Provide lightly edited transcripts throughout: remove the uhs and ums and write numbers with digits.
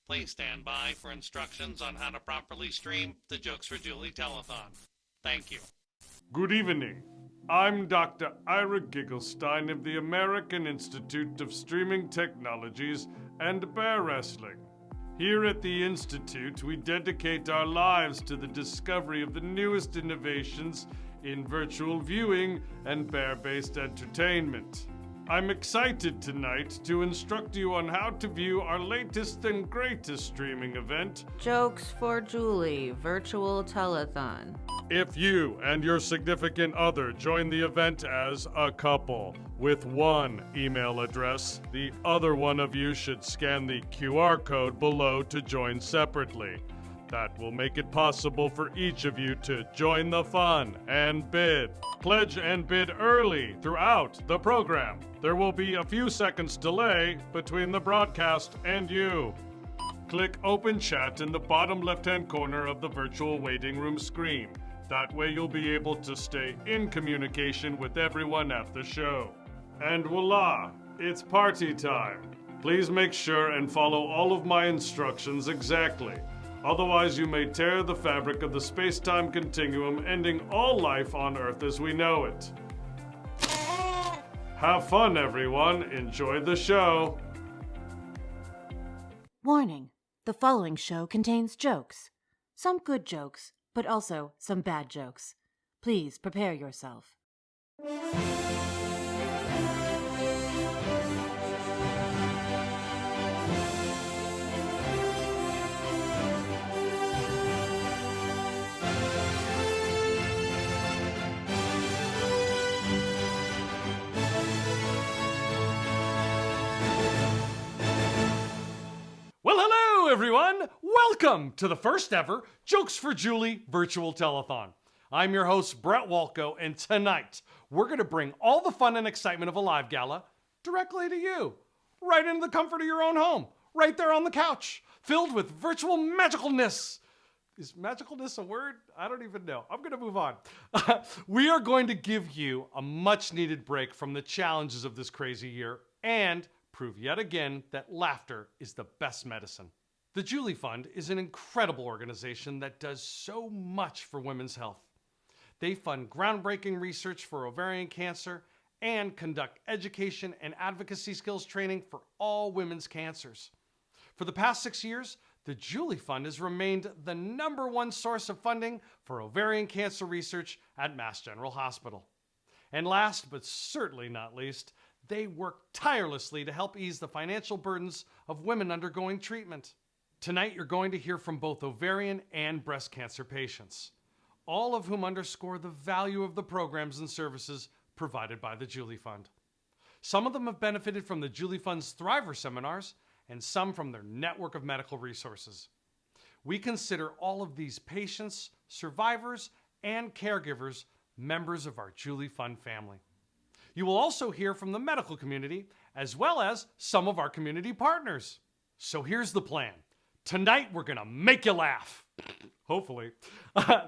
Please stand by for instructions on how to properly stream the Jokes for Julie Telethon. Thank you. Good evening. I'm Dr. Ira Gigglestein of the American Institute of Streaming Technologies and Bear Wrestling. Here at the Institute, we dedicate our lives to the discovery of the newest innovations in virtual viewing and bear-based entertainment. I'm excited tonight to instruct you on how to view our latest and greatest streaming event, Jokes for Julie Virtual Telethon. If you and your significant other join the event as a couple with one email address, the other one of you should scan the QR code below to join separately. That will make it possible for each of you to join the fun and bid. Pledge and bid early throughout the program. There will be a few seconds delay between the broadcast and you. Click Open Chat in the bottom left-hand corner of the virtual waiting room screen. That way you'll be able to stay in communication with everyone at the show. And voila, it's party time. Please make sure and follow all of my instructions exactly. Otherwise, you may tear the fabric of the space-time continuum, ending all life on Earth as we know it. Have fun, everyone. Enjoy the show. Warning: the following show contains jokes. Some good jokes, but also some bad jokes. Please prepare yourself. Well, hello, everyone. Welcome to the first ever Jokes for Julie Virtual Telethon. I'm your host, Brett Walco, and tonight we're going to bring all the fun and excitement of a live gala directly to you, right into the comfort of your own home, right there on the couch, filled with virtual magicalness. Is magicalness a word? I don't even know. I'm going to move on. We are going to give you a much-needed break from the challenges of this crazy year and prove yet again that laughter is the best medicine. The Julie Fund is an incredible organization that does so much for women's health. They fund groundbreaking research for ovarian cancer and conduct education and advocacy skills training for all women's cancers. For the past 6 years, the Julie Fund has remained the #1 source of funding for ovarian cancer research at Mass General Hospital. And last but certainly not least, they work tirelessly to help ease the financial burdens of women undergoing treatment. Tonight, you're going to hear from both ovarian and breast cancer patients, all of whom underscore the value of the programs and services provided by the Julie Fund. Some of them have benefited from the Julie Fund's Thriver seminars, and some from their network of medical resources. We consider all of these patients, survivors, and caregivers members of our Julie Fund family. You will also hear from the medical community, as well as some of our community partners. So here's the plan. Tonight, we're gonna make you laugh. Hopefully.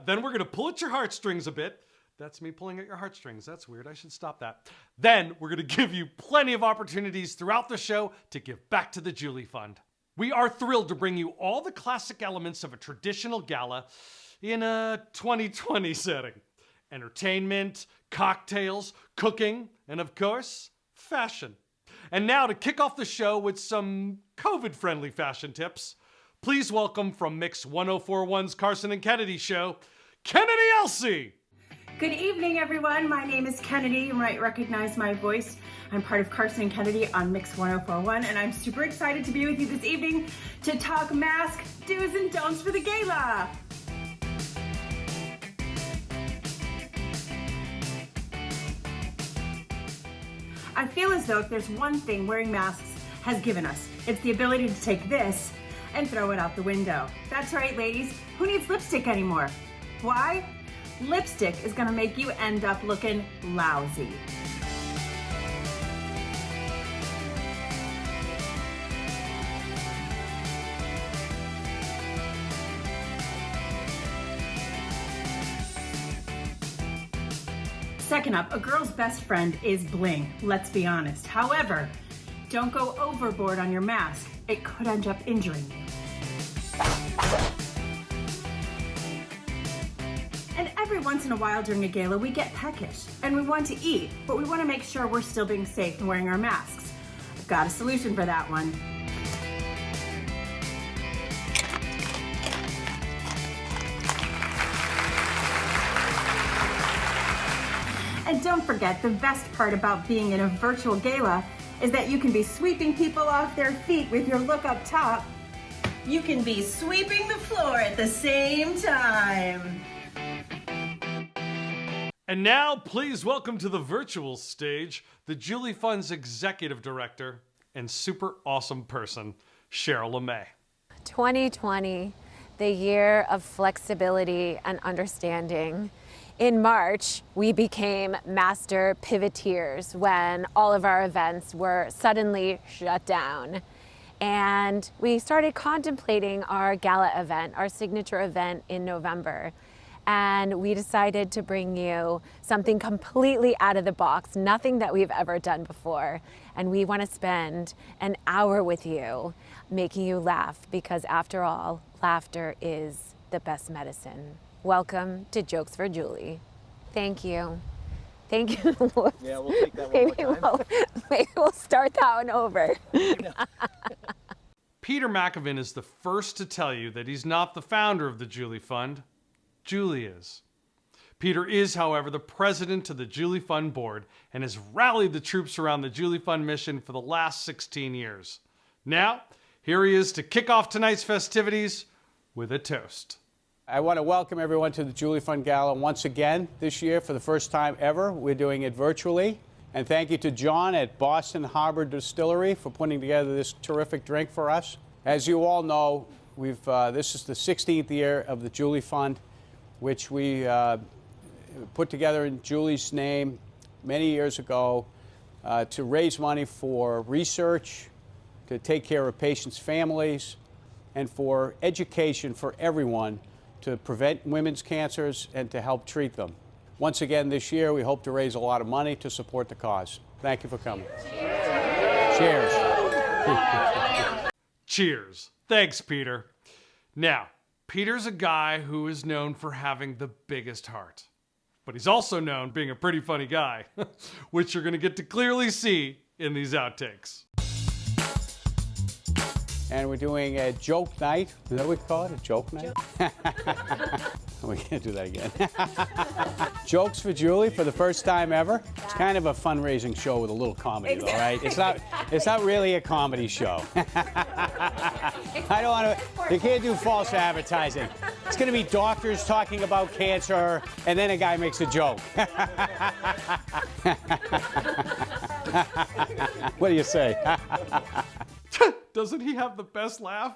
Then we're gonna pull at your heartstrings a bit. That's me pulling at your heartstrings. That's weird. I should stop that. Then we're gonna give you plenty of opportunities throughout the show to give back to the Julie Fund. We are thrilled to bring you all the classic elements of a traditional gala in a 2020 setting. Entertainment, cocktails, cooking, and of course, fashion. And now to kick off the show with some COVID-friendly fashion tips, please welcome from Mix 1041's Carson and Kennedy show, Kennedy Elsey. Good evening, everyone. My name is Kennedy. You might recognize my voice. I'm part of Carson and Kennedy on Mix 1041, and I'm super excited to be with you this evening to talk mask do's and don'ts for the gala. I feel as though if there's one thing wearing masks has given us, it's the ability to take this and throw it out the window. That's right, ladies. Who needs lipstick anymore? Why? Lipstick is gonna make you end up looking lousy. Second up, a girl's best friend is bling, let's be honest. However, don't go overboard on your mask. It could end up injuring you. And every once in a while during a gala, we get peckish and we want to eat, but we want to make sure we're still being safe and wearing our masks. I've got a solution for that one. And don't forget, the best part about being in a virtual gala is that you can be sweeping people off their feet with your look up top. You can be sweeping the floor at the same time. And now, please welcome to the virtual stage the Julie Fund's executive director and super awesome person, Cheryl LeMay. 2020, the year of flexibility and understanding. In March, we became master pivoteers when all of our events were suddenly shut down. And we started contemplating our gala event, our signature event in November. And we decided to bring you something completely out of the box, nothing that we've ever done before. And we want to spend an hour with you, making you laugh, because after all, laughter is the best medicine. Welcome to Jokes for Julie. Thank you. Thank you. Yeah, we'll take that one more time. Maybe we'll start that one over. Peter McAvin is the first to tell you that he's not the founder of the Julie Fund. Julie is. Peter is, however, the president of the Julie Fund board and has rallied the troops around the Julie Fund mission for the last 16 years. Now, here he is to kick off tonight's festivities with a toast. I want to welcome everyone to the Julie Fund Gala once again this year for the first time ever. We're doing it virtually. And thank you to John at Boston Harbor Distillery for putting together this terrific drink for us. As you all know, this is the 16th year of the Julie Fund, which we put together in Julie's name many years ago to raise money for research, to take care of patients' families, and for education for everyone to prevent women's cancers and to help treat them. Once again this year, we hope to raise a lot of money to support the cause. Thank you for coming. Cheers. Cheers. Thanks, Peter. Now, Peter's a guy who is known for having the biggest heart. But he's also known being a pretty funny guy, which you're going to get to clearly see in these outtakes. And we're doing a joke night. Is that what we call it? A joke night? We can't do that again. Jokes for Julie for the first time ever. It's kind of a fundraising show with a little comedy, though, right? It's not really a comedy show. I don't want to. You can't do false advertising. It's going to be doctors talking about cancer, and then a guy makes a joke. What do you say? Doesn't he have the best laugh?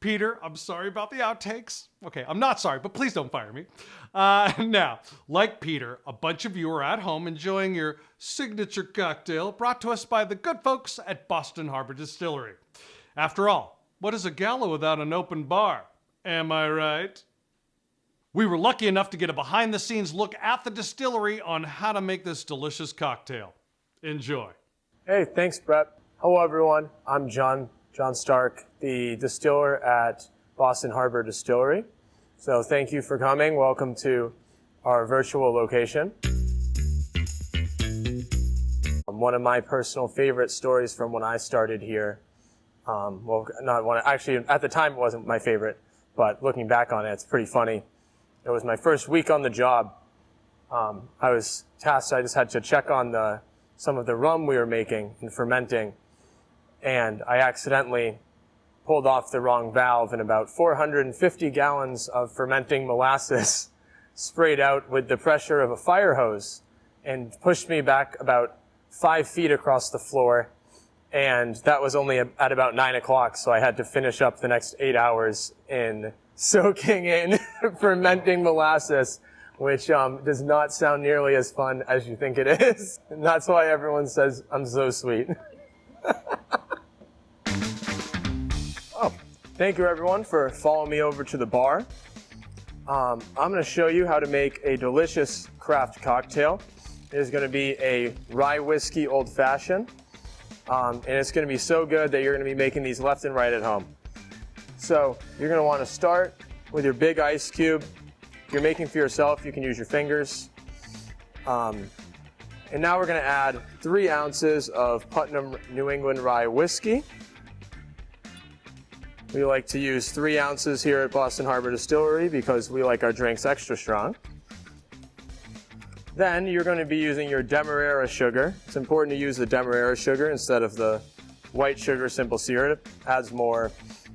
Peter, I'm sorry about the outtakes. Okay, I'm not sorry, but please don't fire me. Now, like Peter, a bunch of you are at home enjoying your signature cocktail brought to us by the good folks at Boston Harbor Distillery. After all, what is a gala without an open bar? Am I right? We were lucky enough to get a behind-the-scenes look at the distillery on how to make this delicious cocktail. Enjoy. Hey, thanks, Brett. Hello, everyone. I'm John Stark, the distiller at Boston Harbor Distillery. So thank you for coming. Welcome to our virtual location. One of my personal favorite stories from when I started here, well, not one, actually at the time it wasn't my favorite, but looking back on it, it's pretty funny. It was my first week on the job. I was tasked, I just had to check on some of the rum we were making and fermenting. And I accidentally pulled off the wrong valve, and about 450 gallons of fermenting molasses sprayed out with the pressure of a fire hose and pushed me back about 5 feet across the floor. And that was only at about 9 o'clock, so I had to finish up the next 8 hours in soaking in fermenting molasses, which does not sound nearly as fun as you think it is. And that's why everyone says I'm so sweet. Thank you, everyone, for following me over to the bar. I'm going to show you how to make a delicious craft cocktail. It is going to be a rye whiskey old fashioned, and it's going to be so good that you're going to be making these left and right at home. So you're going to want to start with your big ice cube. If you're making for yourself, you can use your fingers. And now we're going to add 3 ounces of Putnam New England Rye Whiskey. We like to use 3 ounces here at Boston Harbor Distillery because we like our drinks extra strong. Then you're going to be using your Demerara sugar. It's important to use the Demerara sugar instead of the white sugar simple syrup. It adds more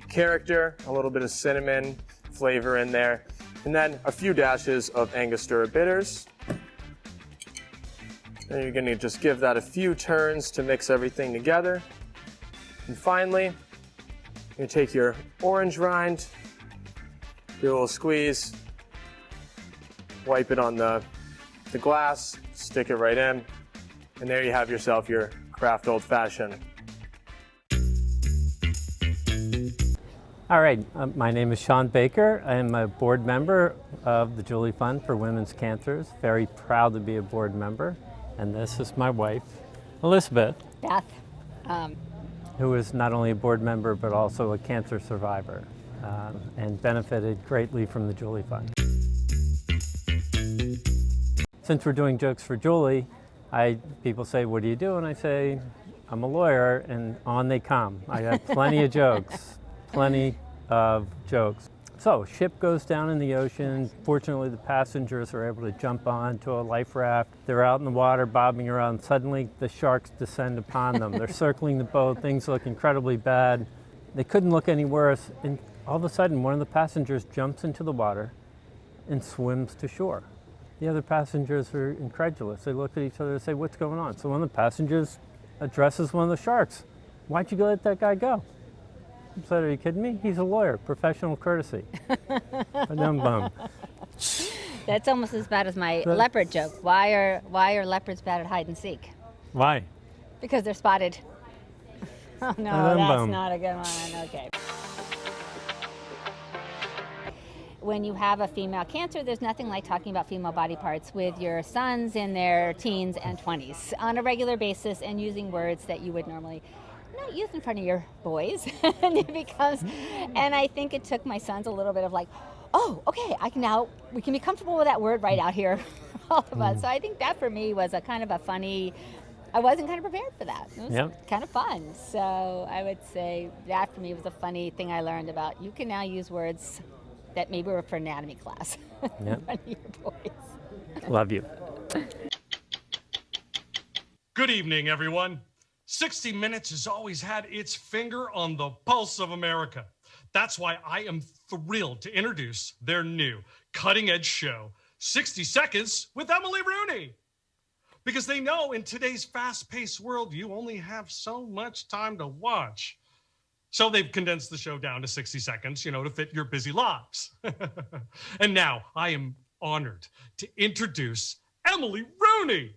character, a little bit of cinnamon flavor in there. And then a few dashes of Angostura bitters. And you're going to just give that a few turns to mix everything together. And finally, you take your orange rind, do a little squeeze, wipe it on the glass, stick it right in, and there you have yourself your craft old fashioned. All right, my name is Sean Baker. I'm a board member of the Julie Fund for Women's Cancers. Very proud to be a board member. And this is my wife, Elizabeth. Beth. Who is not only a board member, but also a cancer survivor and benefited greatly from the Julie Fund. Since we're doing Jokes for Julie, people say, what do you do? And I say, I'm a lawyer, and on they come. I got plenty of jokes, plenty of jokes. So, ship goes down in the ocean. Fortunately, the passengers are able to jump onto a life raft. They're out in the water, bobbing around. Suddenly, the sharks descend upon them. They're circling the boat. Things look incredibly bad. They couldn't look any worse. And all of a sudden, one of the passengers jumps into the water and swims to shore. The other passengers are incredulous. They look at each other and say, what's going on? So one of the passengers addresses one of the sharks. Why'd you let that guy go? I said, are you kidding me? He's a lawyer, professional courtesy. Bum. That's almost as bad as my leopard joke. Why are leopards bad at hide and seek? Why? Because they're spotted. Oh no, that's not a good one. Okay. When you have a female cancer, there's nothing like talking about female body parts with your sons in their teens and 20s on a regular basis and using words that you would normally not use in front of your boys. And I think it took my sons a little bit of like, oh, okay, we can be comfortable with that word right out here, all of us. So I think that for me was a kind of a funny, I wasn't kind of prepared for that. It was kind of fun. So I would say that for me was a funny thing I learned about. You can now use words that maybe were for anatomy class in front of your boys. Love you. Good evening, everyone. 60 Minutes has always had its finger on the pulse of America. That's why I am thrilled to introduce their new cutting-edge show, 60 Seconds with Emily Rooney. Because they know in today's fast-paced world, you only have so much time to watch. So they've condensed the show down to 60 seconds, to fit your busy lives. And now I am honored to introduce Emily Rooney,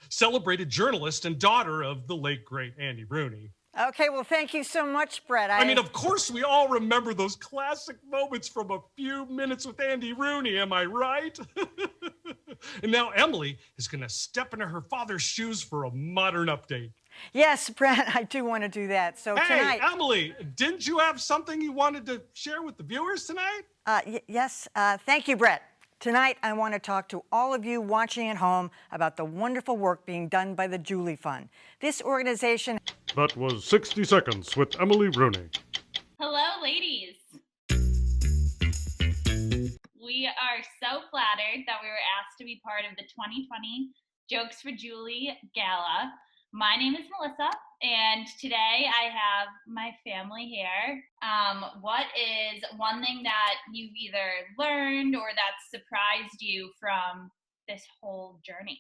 celebrated journalist and daughter of the late, great Andy Rooney. Okay, well, thank you so much, Brett. I mean, of course, we all remember those classic moments from A Few Minutes with Andy Rooney, am I right? And now Emily is going to step into her father's shoes for a modern update. Yes, Brett, I do want to do that. So tonight... Hey, Emily, didn't you have something you wanted to share with the viewers tonight? Yes, thank you, Brett. Tonight, I want to talk to all of you watching at home about the wonderful work being done by the Julie Fund. This organization... That was 60 Seconds with Emily Rooney. Hello, ladies. We are so flattered that we were asked to be part of the 2020 Jokes for Julie Gala. My name is Melissa, and today I have my family here. What is one thing that you've either learned or that surprised you from this whole journey?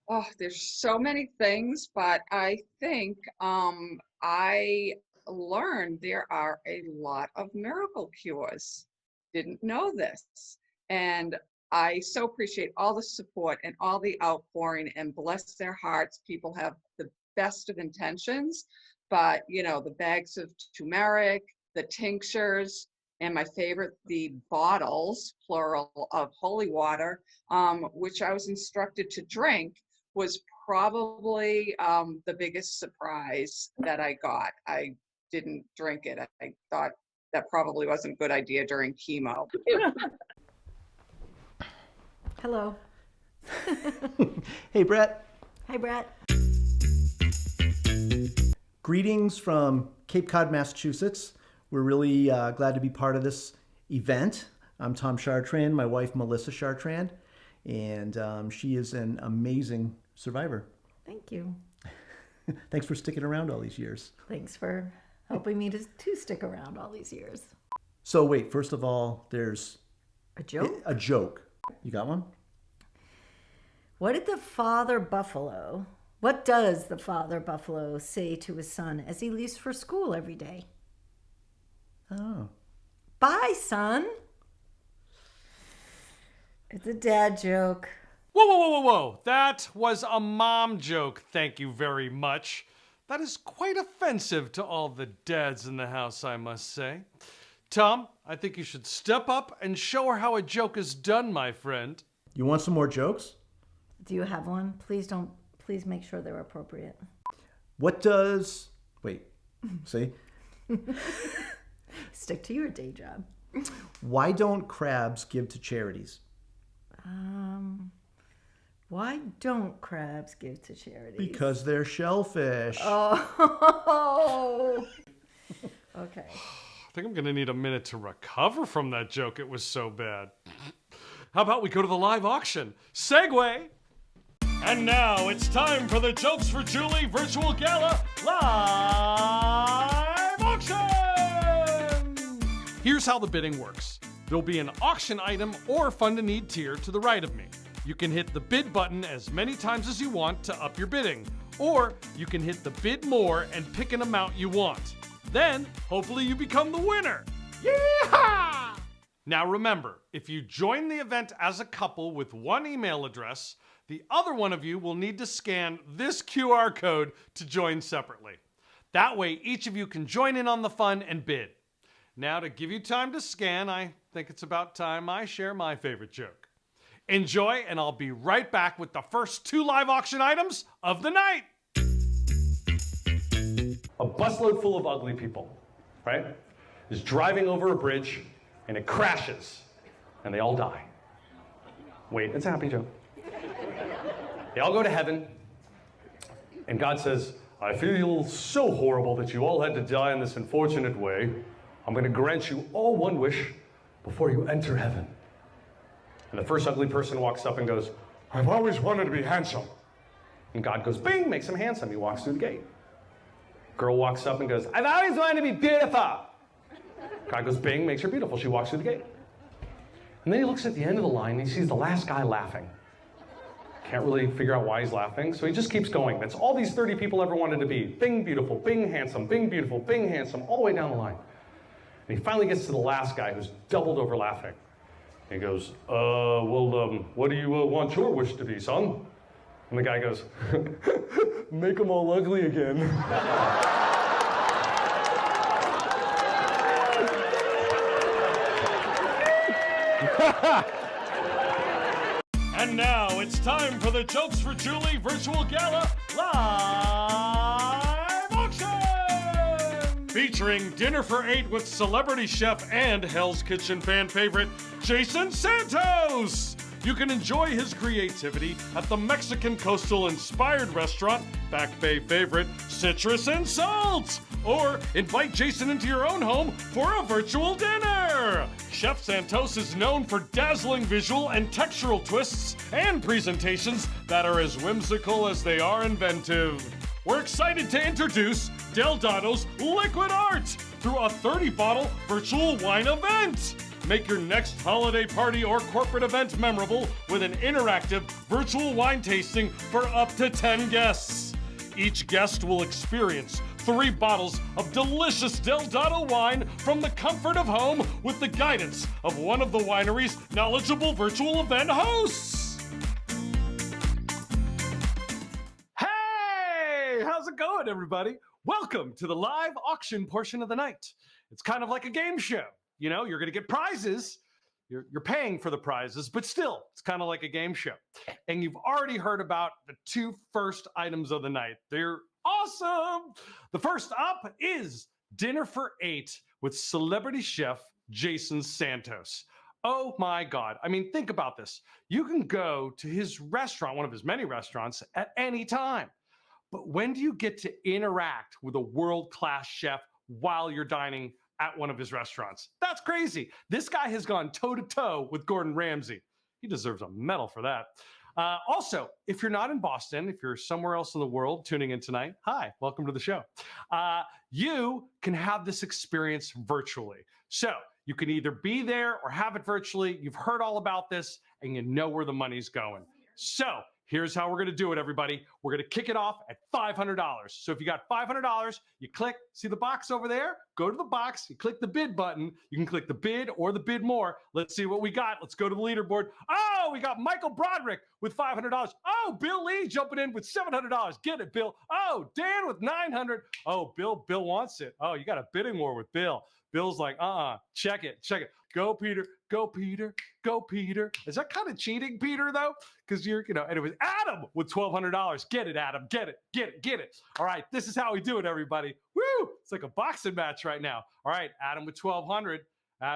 Oh, there's so many things, but I think I learned there are a lot of miracle cures. Didn't know this. And I so appreciate all the support and all the outpouring, and bless their hearts. People have the best of intentions, but the bags of turmeric, the tinctures, and my favorite, the bottles, plural, of holy water, which I was instructed to drink, was probably the biggest surprise that I got. I didn't drink it. I thought that probably wasn't a good idea during chemo. Hello. Hey, Brett. Hi, Brett. Greetings from Cape Cod, Massachusetts. We're really glad to be part of this event. I'm Tom Chartrand, my wife Melissa Chartrand, and she is an amazing survivor. Thank you. Thanks for sticking around all these years. Thanks for helping me to stick around all these years. So wait, first of all, there's a joke. A joke. You got one? What does the father buffalo say to his son as he leaves for school every day? Oh. Bye, son. It's a dad joke. Whoa, whoa, whoa, whoa, whoa. That was a mom joke, thank you very much. That is quite offensive to all the dads in the house, I must say. Tom, I think you should step up and show her how a joke is done, my friend. You want some more jokes? Do you have one? Please make sure they're appropriate. Wait, see? Stick to your day job. Why don't crabs give to charities? Why don't crabs give to charities? Because they're shellfish. Oh. Okay. I think I'm gonna need a minute to recover from that joke. It was so bad. How about we go to the live auction? Segway! And now it's time for the Jokes for Julie Virtual Gala Live Auction! Here's how the bidding works. There'll be an auction item or fund a need tier to the right of me. You can hit the bid button as many times as you want to up your bidding, or you can hit the bid more and pick an amount you want. Then, hopefully you become the winner. Yeehaw! Now remember, if you join the event as a couple with one email address, the other one of you will need to scan this QR code to join separately. That way, each of you can join in on the fun and bid. Now, to give you time to scan, I think it's about time I share my favorite joke. Enjoy, and I'll be right back with the first 2 live auction items of the night. A busload full of ugly people, right, is driving over a bridge, and it crashes, and they all die. Wait, it's a happy joke. They all go to heaven, and God says, I feel so horrible that you all had to die in this unfortunate way. I'm going to grant you all one wish before you enter heaven. And the first ugly person walks up and goes, I've always wanted to be handsome. And God goes, bing, makes him handsome. He walks through the gate. Girl walks up and goes, I've always wanted to be beautiful. God goes, bing, makes her beautiful. She walks through the gate. And then he looks at the end of the line and he sees the last guy laughing. Can't really figure out why he's laughing, so he just keeps going. That's all these 30 people ever wanted to be. Bing, beautiful, bing, handsome, bing, beautiful, bing, handsome, all the way down the line. And he finally gets to the last guy who's doubled over laughing. He goes, what do you want your wish to be, son? And the guy goes, make them all ugly again. And now it's time for the Jokes for Julie Virtual Gala Live Auction! Featuring Dinner for 8 with celebrity chef and Hell's Kitchen fan favorite, Jason Santos! You can enjoy his creativity at the Mexican coastal-inspired restaurant, Back Bay favorite, Citrus and Salt! Or invite Jason into your own home for a virtual dinner! Chef Santos is known for dazzling visual and textural twists and presentations that are as whimsical as they are inventive. We're excited to introduce Del Dotto's Liquid Art through a 30-bottle virtual wine event. Make your next holiday party or corporate event memorable with an interactive virtual wine tasting for up to 10 guests. Each guest will experience 3 bottles of delicious Del Dotto wine from the comfort of home with the guidance of one of the winery's knowledgeable virtual event hosts. Hey, how's it going, everybody? Welcome to the live auction portion of the night. It's kind of like a game show. You know, you're going to get prizes. You're paying for the prizes, but still, it's kind of like a game show. And you've already heard about the 2 first items of the night. They're awesome. The first up is Dinner for 8 with celebrity chef Jason Santos. Oh my God. I mean, think about this. You can go to his restaurant, one of his many restaurants, at any time. But when do you get to interact with a world-class chef while you're dining at one of his restaurants? That's crazy. This guy has gone toe-to-toe with Gordon Ramsay. He deserves a medal for that. Also, if you're not in Boston, if you're somewhere else in the world tuning in tonight, hi, welcome to the show. You can have this experience virtually. So you can either be there or have it virtually. You've heard all about this and you know where the money's going. So here's how we're going to do it, everybody. We're going to kick it off at $500. So if you got $500, you click, see the box over there? Go to the box, you click the bid button. You can click the bid or the bid more. Let's see what we got. Let's go to the leaderboard. Oh, we got Michael Broderick with $500. Oh, Bill Lee jumping in with $700. Get it, Bill. Oh, Dan with $900. Oh, Bill wants it. Oh, you got a bidding war with Bill. Bill's like, check it. Go, Peter. Go, Peter. Go, Peter. Is that kind of cheating, Peter, though? Because and it was Adam with $1,200. Get it, Adam. Get it. All right, this is how we do it, everybody. Woo! It's like a boxing match right now. All right, Adam with $1,200.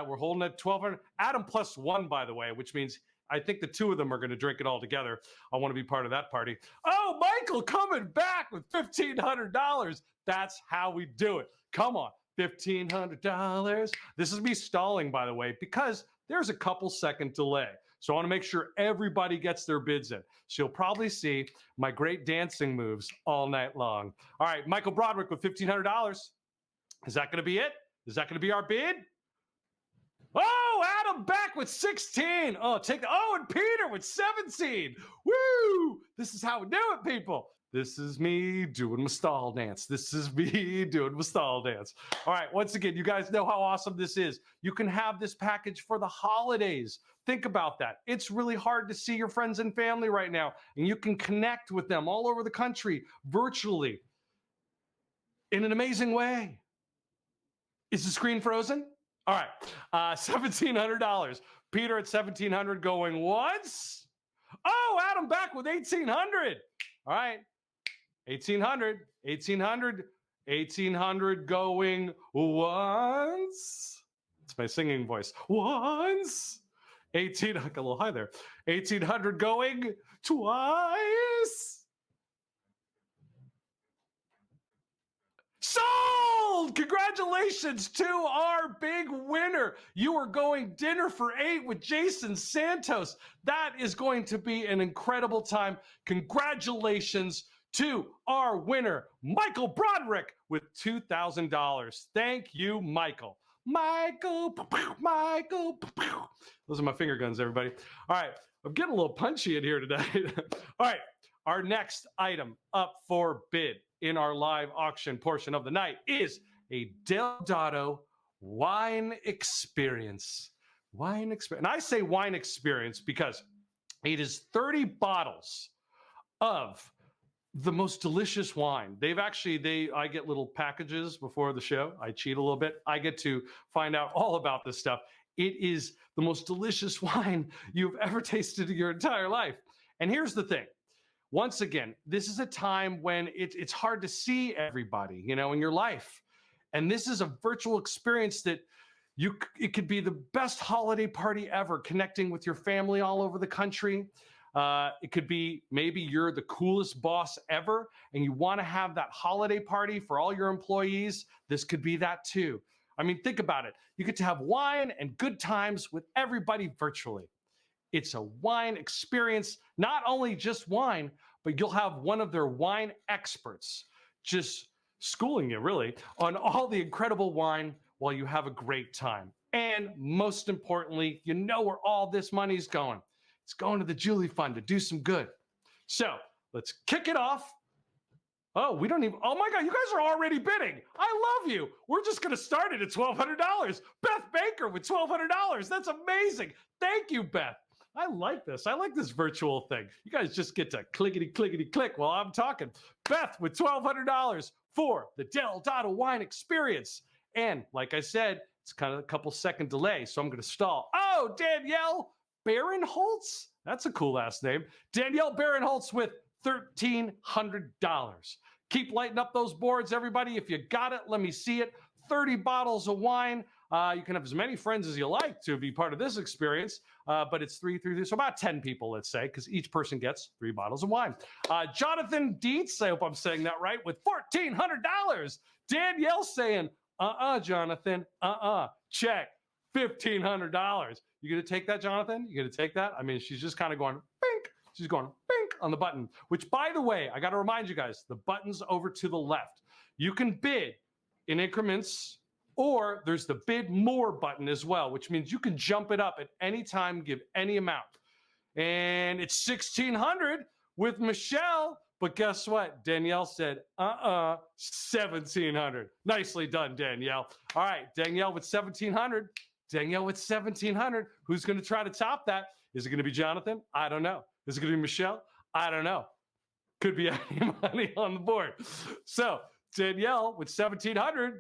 We're holding at $1,200. Adam plus one, by the way, which means I think the two of them are going to drink it all together. I want to be part of that party. Oh, Michael coming back with $1,500. That's how we do it. Come on. $1,500. This is me stalling, by the way, because there's a couple second delay. So I want to make sure everybody gets their bids in. So you'll probably see my great dancing moves all night long. All right, Michael Broderick with $1,500. Is that going to be it? Is that going to be our bid? Oh, Adam back with 16. Oh, and Peter with 17. Woo! This is how we do it, people. This is me doing my stall dance. All right, once again, you guys know how awesome this is. You can have this package for the holidays. Think about that. It's really hard to see your friends and family right now, and you can connect with them all over the country virtually in an amazing way. Is the screen frozen? All right, $1,700. Peter at $1,700 going once. Oh, Adam back with $1,800. All right. 1,800 going once. It's my singing voice. Once. I got a little high there. 1,800 going twice. Sold! Congratulations to our big winner. You are going dinner for 8 with Jason Santos. That is going to be an incredible time. Congratulations to our winner, Michael Broderick, with $2,000. Thank you, Michael. Michael. Those are my finger guns, everybody. All right, I'm getting a little punchy in here tonight. All right, our next item up for bid in our live auction portion of the night is a Deodato wine experience. And I say wine experience because it is 30 bottles of the most delicious wine. I get little packages before the show. I cheat a little bit. I get to find out all about this stuff. It is the most delicious wine you've ever tasted in your entire life. And here's the thing. Once again, this is a time when it's hard to see everybody, in your life. And this is a virtual experience that it could be the best holiday party ever, connecting with your family all over the country. It could be maybe you're the coolest boss ever and you want to have that holiday party for all your employees. This could be that too. I mean, think about it. You get to have wine and good times with everybody virtually. It's a wine experience, not only just wine, but you'll have one of their wine experts just schooling you really on all the incredible wine while you have a great time. And most importantly, you know where all this money's going. It's going to the Julie Fund to do some good. So let's kick it off. Oh my God, you guys are already bidding. I love you. We're just going to start it at $1,200. Beth Baker with $1,200. That's amazing. Thank you, Beth. I like this. I like this virtual thing. You guys just get to clickety, clickety, click while I'm talking. Beth with $1,200 for the Deodato wine experience. And like I said, it's kind of a couple second delay, so I'm going to stall. Oh, Danielle Barinholtz. That's a cool last name. Danielle Barinholtz with $1,300. Keep lighting up those boards, everybody. If you got it, let me see it. 30 bottles of wine. You can have as many friends as you like to be part of this experience, but it's 3 through 3, so about 10 people, let's say, because each person gets 3 bottles of wine. Jonathan Dietz, I hope I'm saying that right, with $1,400. Danielle saying, Jonathan, check, $1,500. You gonna take that, Jonathan? You gonna take that? I mean, she's just kind of going, bink. She's going, bink, on the button, which, by the way, I got to remind you guys, the button's over to the left. You can bid in increments, or there's the bid more button as well, which means you can jump it up at any time, give any amount. And it's $1,600 with Michelle, but guess what? Danielle said, $1,700. Nicely done, Danielle. All right, Danielle with $1,700. Danielle with $1,700. Who's going to try to top that? Is it going to be Jonathan? I don't know. Is it going to be Michelle? I don't know. Could be any money on the board. So Danielle with $1,700.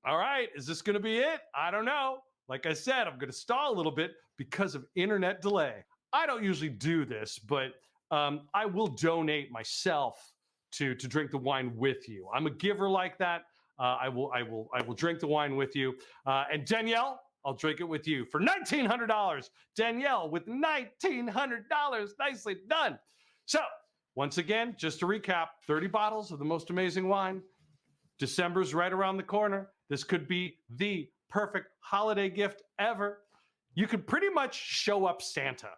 All right, is this going to be it? I don't know. Like I said, I'm going to stall a little bit because of internet delay. I don't usually do this, but I will donate myself to drink the wine with you. I'm a giver like that. I will drink the wine with you. And Danielle, I'll drink it with you for $1,900. Danielle with $1,900. Nicely done. So once again, just to recap, 30 bottles of the most amazing wine. December's right around the corner. This could be the perfect holiday gift ever. You could pretty much show up Santa.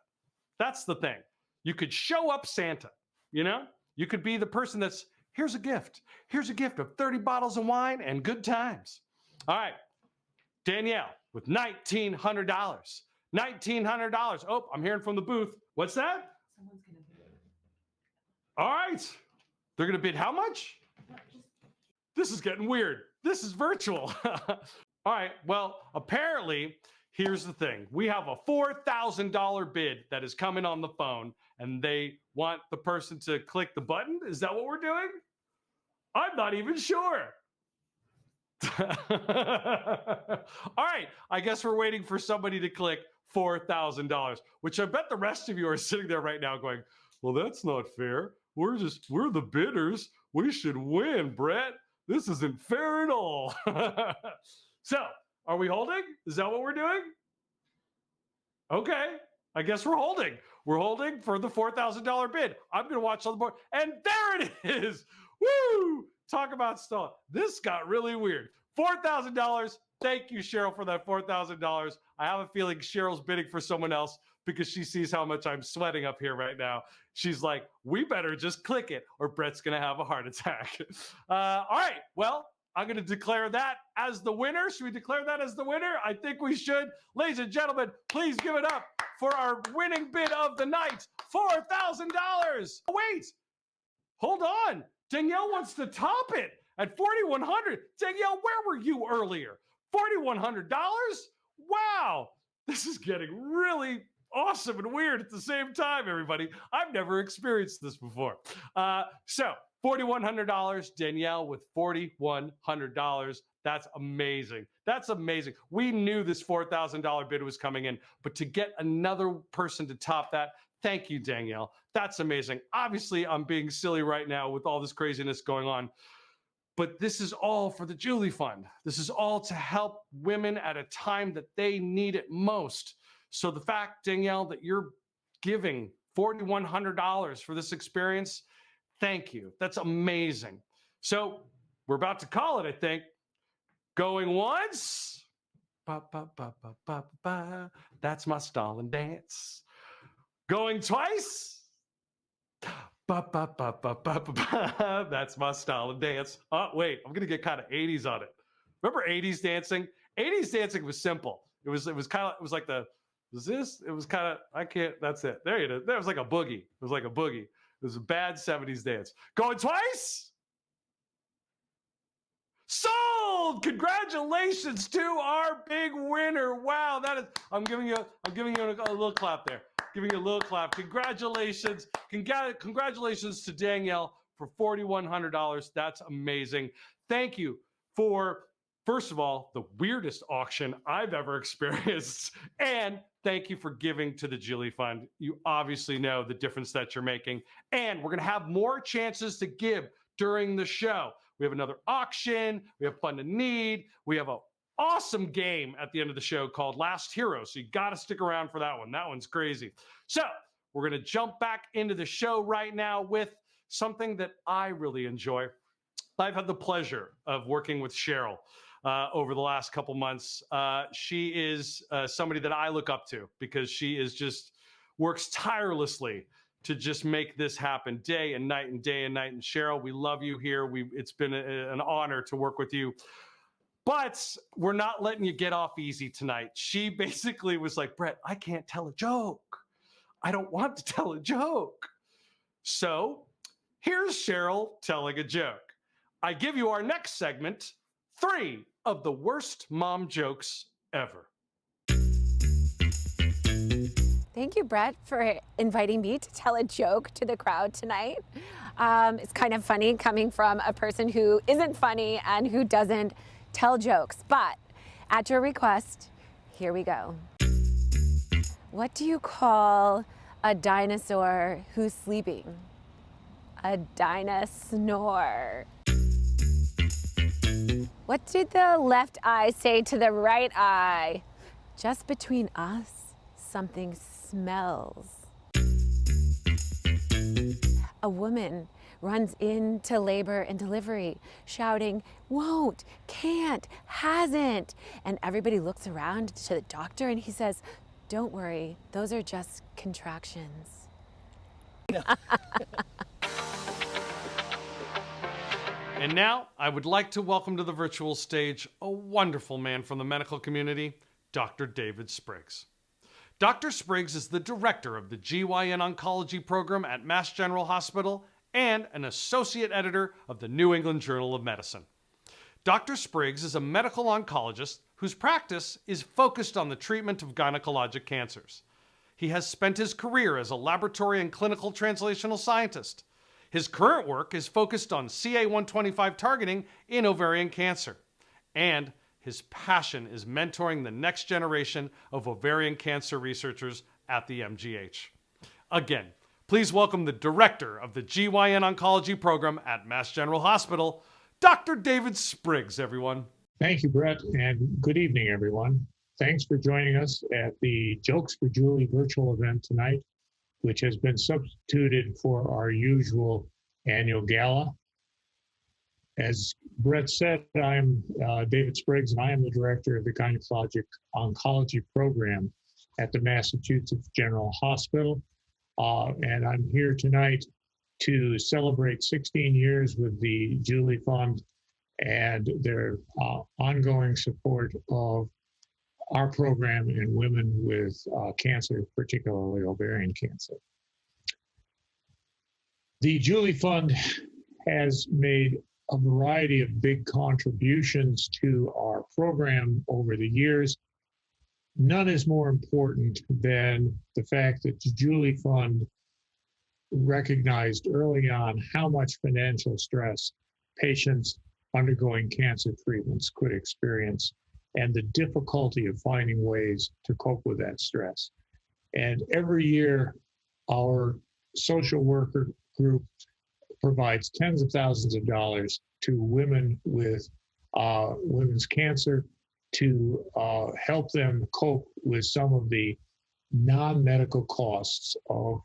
That's the thing. You could show up Santa, you know? You could be the person that's, here's a gift. Here's a gift of 30 bottles of wine and good times. All right. Danielle with $1,900. $1,900. Oh, I'm hearing from the booth. What's that? Someone's going to bid. All right. They're going to bid how much? This is getting weird. This is virtual. All right. Well, apparently, here's the thing. We have a $4,000 bid that is coming on the phone, and they want the person to click the button. Is that what we're doing? I'm not even sure. All right, I guess we're waiting for somebody to click $4,000, which I bet the rest of you are sitting there right now going, well, that's not fair. We're the bidders. We should win, Brett. This isn't fair at all. So, are we holding? Is that what we're doing? Okay, I guess we're holding. We're holding for the $4,000 bid. I'm going to watch on the board, and there it is. Woo! Talk about stall. This got really weird. $4,000. Thank you, Cheryl, for that $4,000. I have a feeling Cheryl's bidding for someone else because she sees how much I'm sweating up here right now. She's like, we better just click it or Brett's going to have a heart attack. All right. Well, I'm going to declare that as the winner. Should we declare that as the winner? I think we should. Ladies and gentlemen, please give it up for our winning bid of the night, $4,000. Wait, hold on. Danielle wants to top it at $4,100. Danielle, where were you earlier? $4,100? Wow, this is getting really awesome and weird at the same time, everybody. I've never experienced this before. So $4,100, Danielle with $4,100. That's amazing. That's amazing. We knew this $4,000 bid was coming in, but to get another person to top that, thank you, Danielle. That's amazing. Obviously, I'm being silly right now with all this craziness going on, but this is all for the Julie Fund. This is all to help women at a time that they need it most. So the fact, Danielle, that you're giving $4,100 for this experience, thank you. That's amazing. So we're about to call it, I think. Going once. Ba, ba, ba, ba, ba, ba. That's my stalling dance. Going twice. Ba, ba, ba, ba, ba, ba, ba. That's my stalling dance. Oh, wait, I'm going to get kind of 80s on it. Remember 80s dancing? 80s dancing was simple. It was like the, was this? It was kind of, I can't, that's it. There it is. There was like a boogie. It was like a boogie. It was a bad 70s dance. Going twice. Sold! Congratulations to our big winner. Wow, that is, I'm giving you a little clap there. Giving you a little clap. Congratulations. Congratulations to Danielle for $4,100. That's amazing. Thank you for, first of all, the weirdest auction I've ever experienced. And thank you for giving to the Julie Fund. You obviously know the difference that you're making. And we're going to have more chances to give during the show. We have another auction. We have Fund a Need. We have an awesome game at the end of the show called Last Hero. So you got to stick around for that one. That one's crazy. So we're going to jump back into the show right now with something that I really enjoy. I've had the pleasure of working with Cheryl over the last couple months. She is somebody that I look up to because she is just works tirelessly to just make this happen day and night and day and night. And Cheryl, we love you here. It's been an honor to work with you. But we're not letting you get off easy tonight. She basically was like, Brett, I can't tell a joke. I don't want to tell a joke. So here's Cheryl telling a joke. I give you our next segment, 3 of the worst mom jokes ever. Thank you, Brett, for inviting me to tell a joke to the crowd tonight. It's kind of funny coming from a person who isn't funny and who doesn't tell jokes. But at your request, here we go. What do you call a dinosaur who's sleeping? A dinosaur. What did the left eye say to the right eye? Just between us, something smells. A woman runs into labor and delivery, shouting, won't, can't, hasn't. And everybody looks around to the doctor and he says, don't worry, those are just contractions. And now I would like to welcome to the virtual stage a wonderful man from the medical community, Dr. David Spriggs. Dr. Spriggs is the director of the GYN Oncology program at Mass General Hospital and an associate editor of the New England Journal of Medicine. Dr. Spriggs is a medical oncologist whose practice is focused on the treatment of gynecologic cancers. He has spent his career as a laboratory and clinical translational scientist. His current work is focused on CA125 targeting in ovarian cancer. And his passion is mentoring the next generation of ovarian cancer researchers at the MGH. Again, please welcome the director of the GYN Oncology program at Mass General Hospital, Dr. David Spriggs, everyone. Thank you, Brett, and good evening, everyone. Thanks for joining us at the Jokes for Julie virtual event tonight, which has been substituted for our usual annual gala. As Brett said, I'm David Spriggs, and I am the director of the Gynecologic Oncology program at the Massachusetts General Hospital. And I'm here tonight to celebrate 16 years with the Julie Fund and their ongoing support of our program in women with cancer, particularly ovarian cancer. The Julie Fund has made a variety of big contributions to our program over the years. None is more important than the fact that the Julie Fund recognized early on how much financial stress patients undergoing cancer treatments could experience and the difficulty of finding ways to cope with that stress. And every year, our social worker group provides tens of thousands of dollars to women with women's cancer to help them cope with some of the non-medical costs of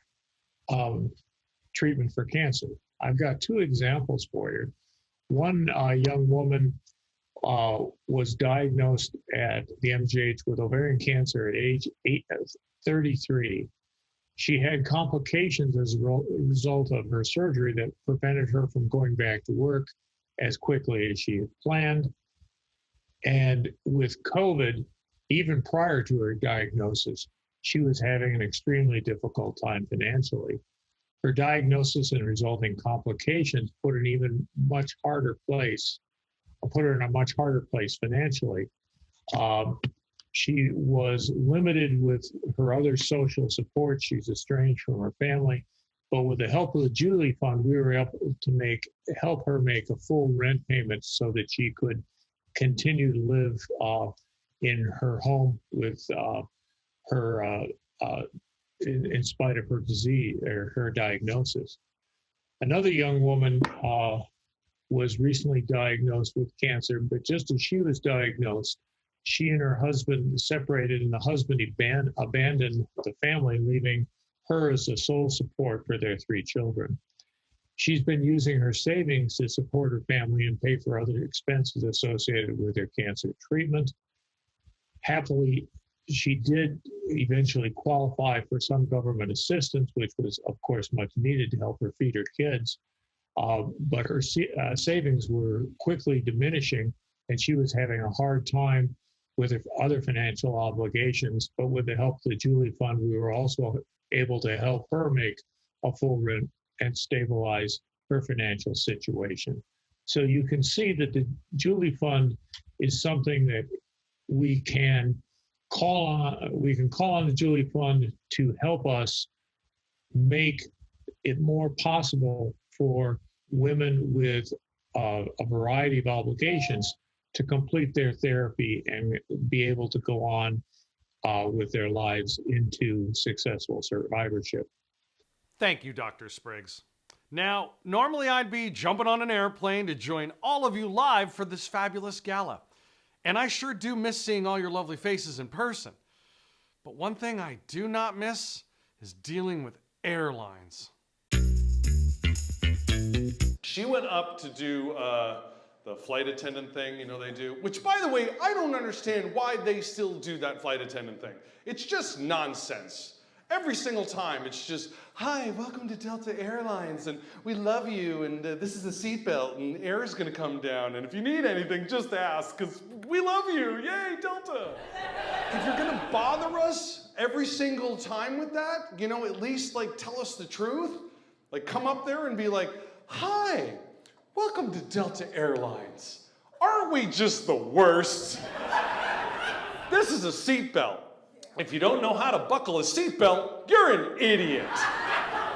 treatment for cancer. I've got 2 examples for you. One young woman was diagnosed at the MGH with ovarian cancer at age 33. She had complications as a result of her surgery that prevented her from going back to work as quickly as she had planned. And with COVID, even prior to her diagnosis, she was having an extremely difficult time financially. Her diagnosis and resulting complications put her in a much harder place financially. She was limited with her other social support. She's estranged from her family. But with the help of the Julie Fund, we were able to help her make a full rent payment so that she could continue to live in her home with her, in spite of her disease or her diagnosis. Another young woman was recently diagnosed with cancer, but just as she was diagnosed, she and her husband separated, and the husband abandoned the family, leaving her as the sole support for their 3 children. She's been using her savings to support her family and pay for other expenses associated with her cancer treatment. Happily, she did eventually qualify for some government assistance, which was, of course, much needed to help her feed her kids. But her savings were quickly diminishing, and she was having a hard time with her other financial obligations. But with the help of the Julie Fund, we were also able to help her make a full rent and stabilize her financial situation. So you can see that the Julie Fund is something that we can call on. We can call on the Julie Fund to help us make it more possible for women with a variety of obligations to complete their therapy and be able to go on with their lives into successful survivorship. Thank you, Dr. Spriggs. Now, normally I'd be jumping on an airplane to join all of you live for this fabulous gala. And I sure do miss seeing all your lovely faces in person. But one thing I do not miss is dealing with airlines. She went up to do the flight attendant thing, they do. Which, by the way, I don't understand why they still do that flight attendant thing. It's just nonsense. Every single time, it's just, hi, welcome to Delta Airlines, and we love you, and this is a seatbelt, and air is going to come down, and if you need anything, just ask, because we love you. Yay, Delta. If you're going to bother us every single time with that, at least, tell us the truth. Come up there and be like, hi, welcome to Delta Airlines. Aren't we just the worst? This is a seatbelt. If you don't know how to buckle a seatbelt, you're an idiot.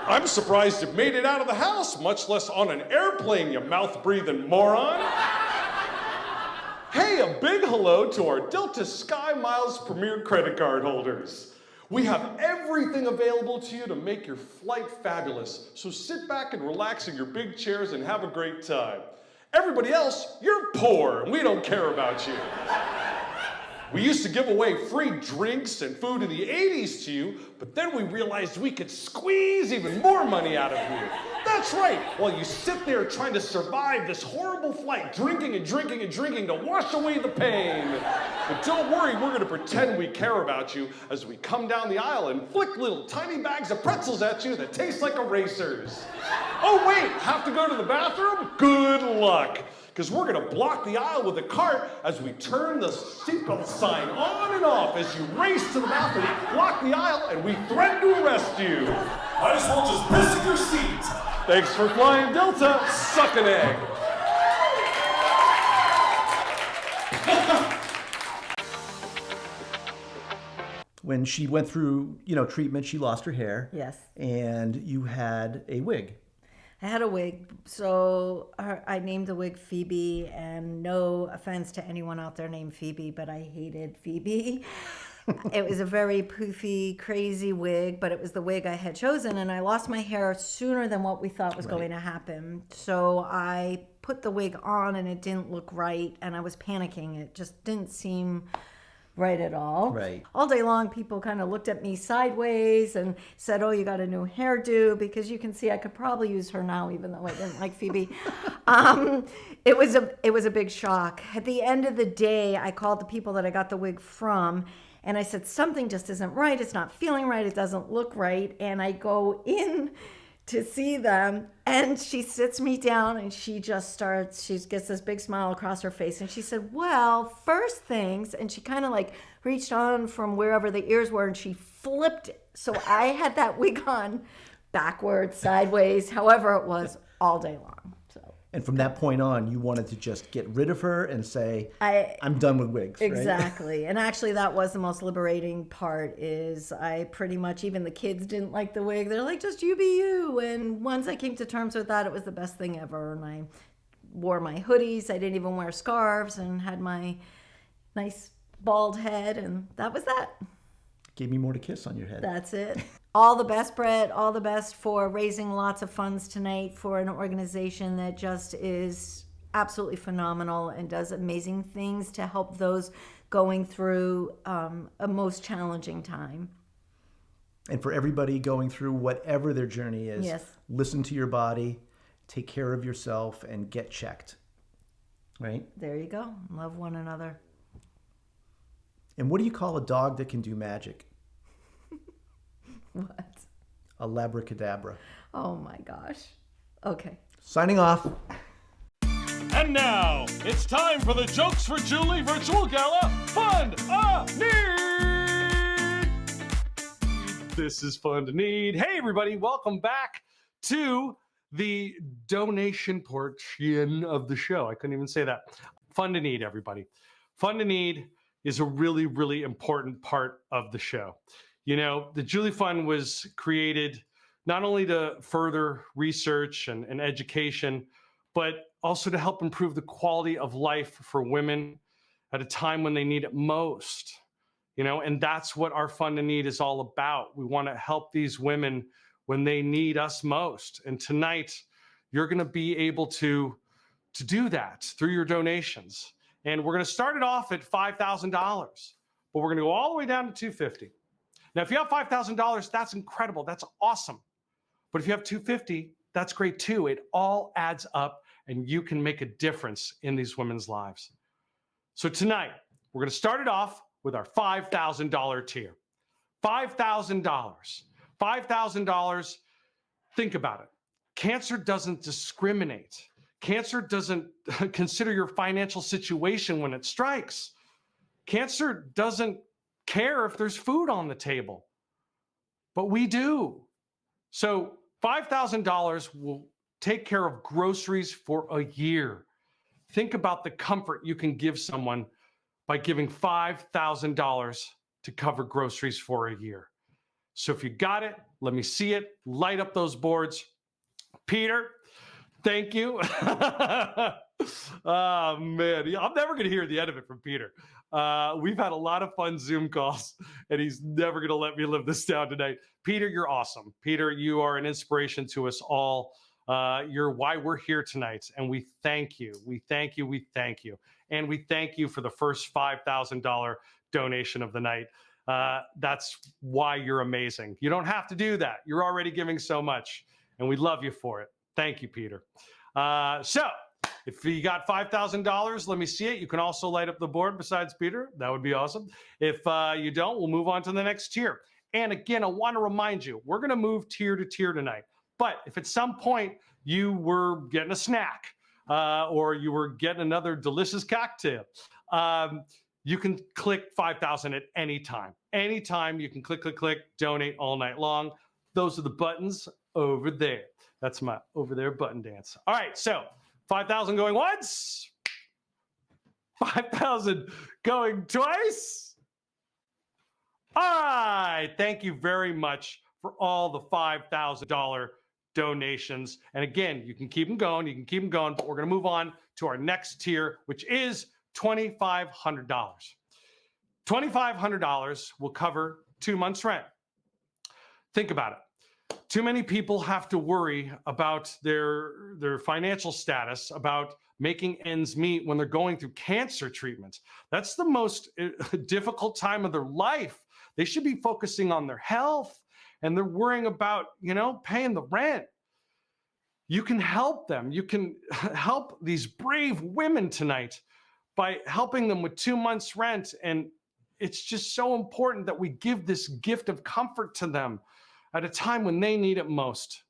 I'm surprised you made it out of the house, much less on an airplane, you mouth-breathing moron. Hey, a big hello to our Delta Sky Miles Premier credit card holders. We have everything available to you to make your flight fabulous, so sit back and relax in your big chairs and have a great time. Everybody else, you're poor, and we don't care about you. We used to give away free drinks and food in the 80s to you, but then we realized we could squeeze even more money out of you. That's right, while you sit there trying to survive this horrible flight, drinking and drinking and drinking to wash away the pain. But don't worry, we're gonna pretend we care about you as we come down the aisle and flick little tiny bags of pretzels at you that taste like erasers. Oh wait, have to go to the bathroom? Good luck. Because we're going to block the aisle with a cart as we turn the seatbelt sign on and off as you race to the bathroom, block the aisle, and we threaten to arrest you. Might as well just piss in your seat. Thanks for flying Delta. Suck an egg. When she went through, treatment, she lost her hair. Yes. And you had a wig. I had a wig, so I named the wig Phoebe, and no offense to anyone out there named Phoebe, but I hated Phoebe. It was a very poofy, crazy wig, but it was the wig I had chosen, and I lost my hair sooner than what we thought was going to happen. So I put the wig on, and it didn't look right, and I was panicking. It just didn't seem right at all. Right. All day long, people kind of looked at me sideways and said, oh, you got a new hairdo, because you can see I could probably use her now, even though I didn't like Phoebe. It was a big shock. At the end of the day, I called the people that I got the wig from, and I said, something just isn't right. It's not feeling right. It doesn't look right. And I go in to see them, and she sits me down, and she gets this big smile across her face, and she said, well, first things, and she kind of reached on from wherever the ears were, and she flipped it. So I had that wig on backwards, sideways, however it was, all day long. And from that point on, you wanted to just get rid of her and say, I'm done with wigs. Exactly. Right? And actually, that was the most liberating part, is I pretty much, even the kids didn't like the wig. They're like, just you be you. And once I came to terms with that, it was the best thing ever. And I wore my hoodies. I didn't even wear scarves, and had my nice bald head. And that was that. Gave me more to kiss on your head. That's it. All the best, Brett. All the best for raising lots of funds tonight for an organization that just is absolutely phenomenal and does amazing things to help those going through a most challenging time. And for everybody going through whatever their journey is, Yes. listen to your body, take care of yourself, and get checked. Right? There you go. Love one another. And what do you call a dog that can do magic? What? A labracadabra. Oh my gosh. Okay. Signing off. And now, it's time for the Jokes for Julie Virtual Gala Fund a Need! This is Fund a Need. Hey, everybody, welcome back to the donation portion of the show. I couldn't even say that. Fund a Need, everybody. Fund a Need is a really, really important part of the show. You know, the Julie Fund was created not only to further research and education, but also to help improve the quality of life for women at a time when they need it most. You know, and that's what our Fund a Need is all about. We want to help these women when they need us most. And tonight, you're going to be able to do that through your donations. And we're going to start it off at $5,000, but we're going to go all the way down to $250. Now, if you have $5,000, that's incredible. That's awesome. But if you have $250, that's great too. It all adds up and you can make a difference in these women's lives. So tonight, we're going to start it off with our $5,000 tier. $5,000. $5,000. Think about it. Cancer doesn't discriminate. Cancer doesn't consider your financial situation when it strikes. Cancer doesn't care if there's food on the table, but we do. So $5,000 will take care of groceries for a year. Think about the comfort you can give someone by giving $5,000 to cover groceries for a year. So if you got it, let me see it. Light up those boards. Peter, thank you. Oh, man. I'm never going to hear the end of it from Peter. We've had a lot of fun Zoom calls, and he's never going to let me live this down tonight. Peter, you're awesome. Peter, you are an inspiration to us all. You're why we're here tonight, and we thank you. We thank you. We thank you. And we thank you for the first $5,000 donation of the night. That's why you're amazing. You don't have to do that. You're already giving so much, and we love you for it. Thank you, Peter. So if you got $5,000, let me see it. You can also light up the board besides Peter. That would be awesome. If you don't, we'll move on to the next tier. And again, I want to remind you, we're going to move tier to tier tonight. But if at some point you were getting a snack or you were getting another delicious cocktail, you can click 5,000 at any time. Anytime you can click, donate all night long. Those are the buttons over there. That's my over there button dance. All right, so 5,000 going once, 5,000 going twice. All right, thank you very much for all the $5,000 donations. And again, you can keep them going, but we're going to move on to our next tier, which is $2,500. $2,500 will cover 2 months' rent. Think about it. Too many people have to worry about their financial status, about making ends meet when they're going through cancer treatment. That's the most difficult time of their life. They should be focusing on their health, and they're worrying about, paying the rent. You can help them. You can help these brave women tonight by helping them with 2 months' rent. And it's just so important that we give this gift of comfort to them at a time when they need it most.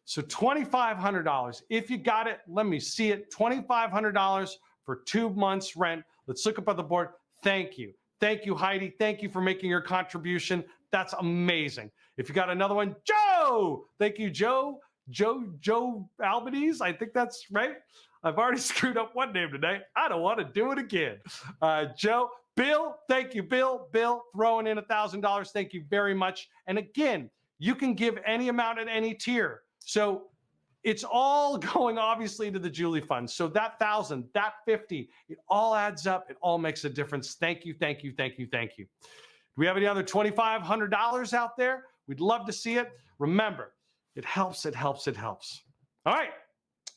So $2,500. If you got it, let me see it. $2,500 for 2 months' rent. Let's look up on the board. Thank you. Thank you, Heidi. Thank you for making your contribution. That's amazing. If you got another one, Joe. Thank you, Joe. Joe Albanese. I think that's right. I've already screwed up one name today. I don't want to do it again. Joe. Bill. Thank you, Bill. Bill, throwing in $1,000. Thank you very much. And again, you can give any amount at any tier. So it's all going obviously to the Julie Fund. So that 1,000, that 50, it all adds up. It all makes a difference. Thank you, thank you, thank you, thank you. we have any other $2,500 out there? We'd love to see it. Remember, it helps, it helps, it helps. All right,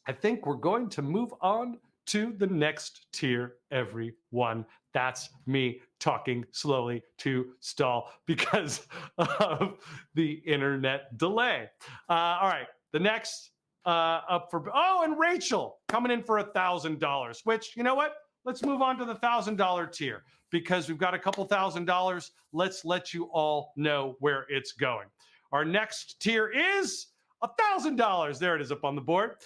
I think we're going to move on to the next tier, everyone. That's me talking slowly to stall because of the internet delay. All right, the next up for, oh, and Rachel coming in for $1,000, which, you know what? Let's move on to the $1,000 tier because we've got a couple $1,000. Let's let you all know where it's going. Our next tier is $1,000. There it is up on the board.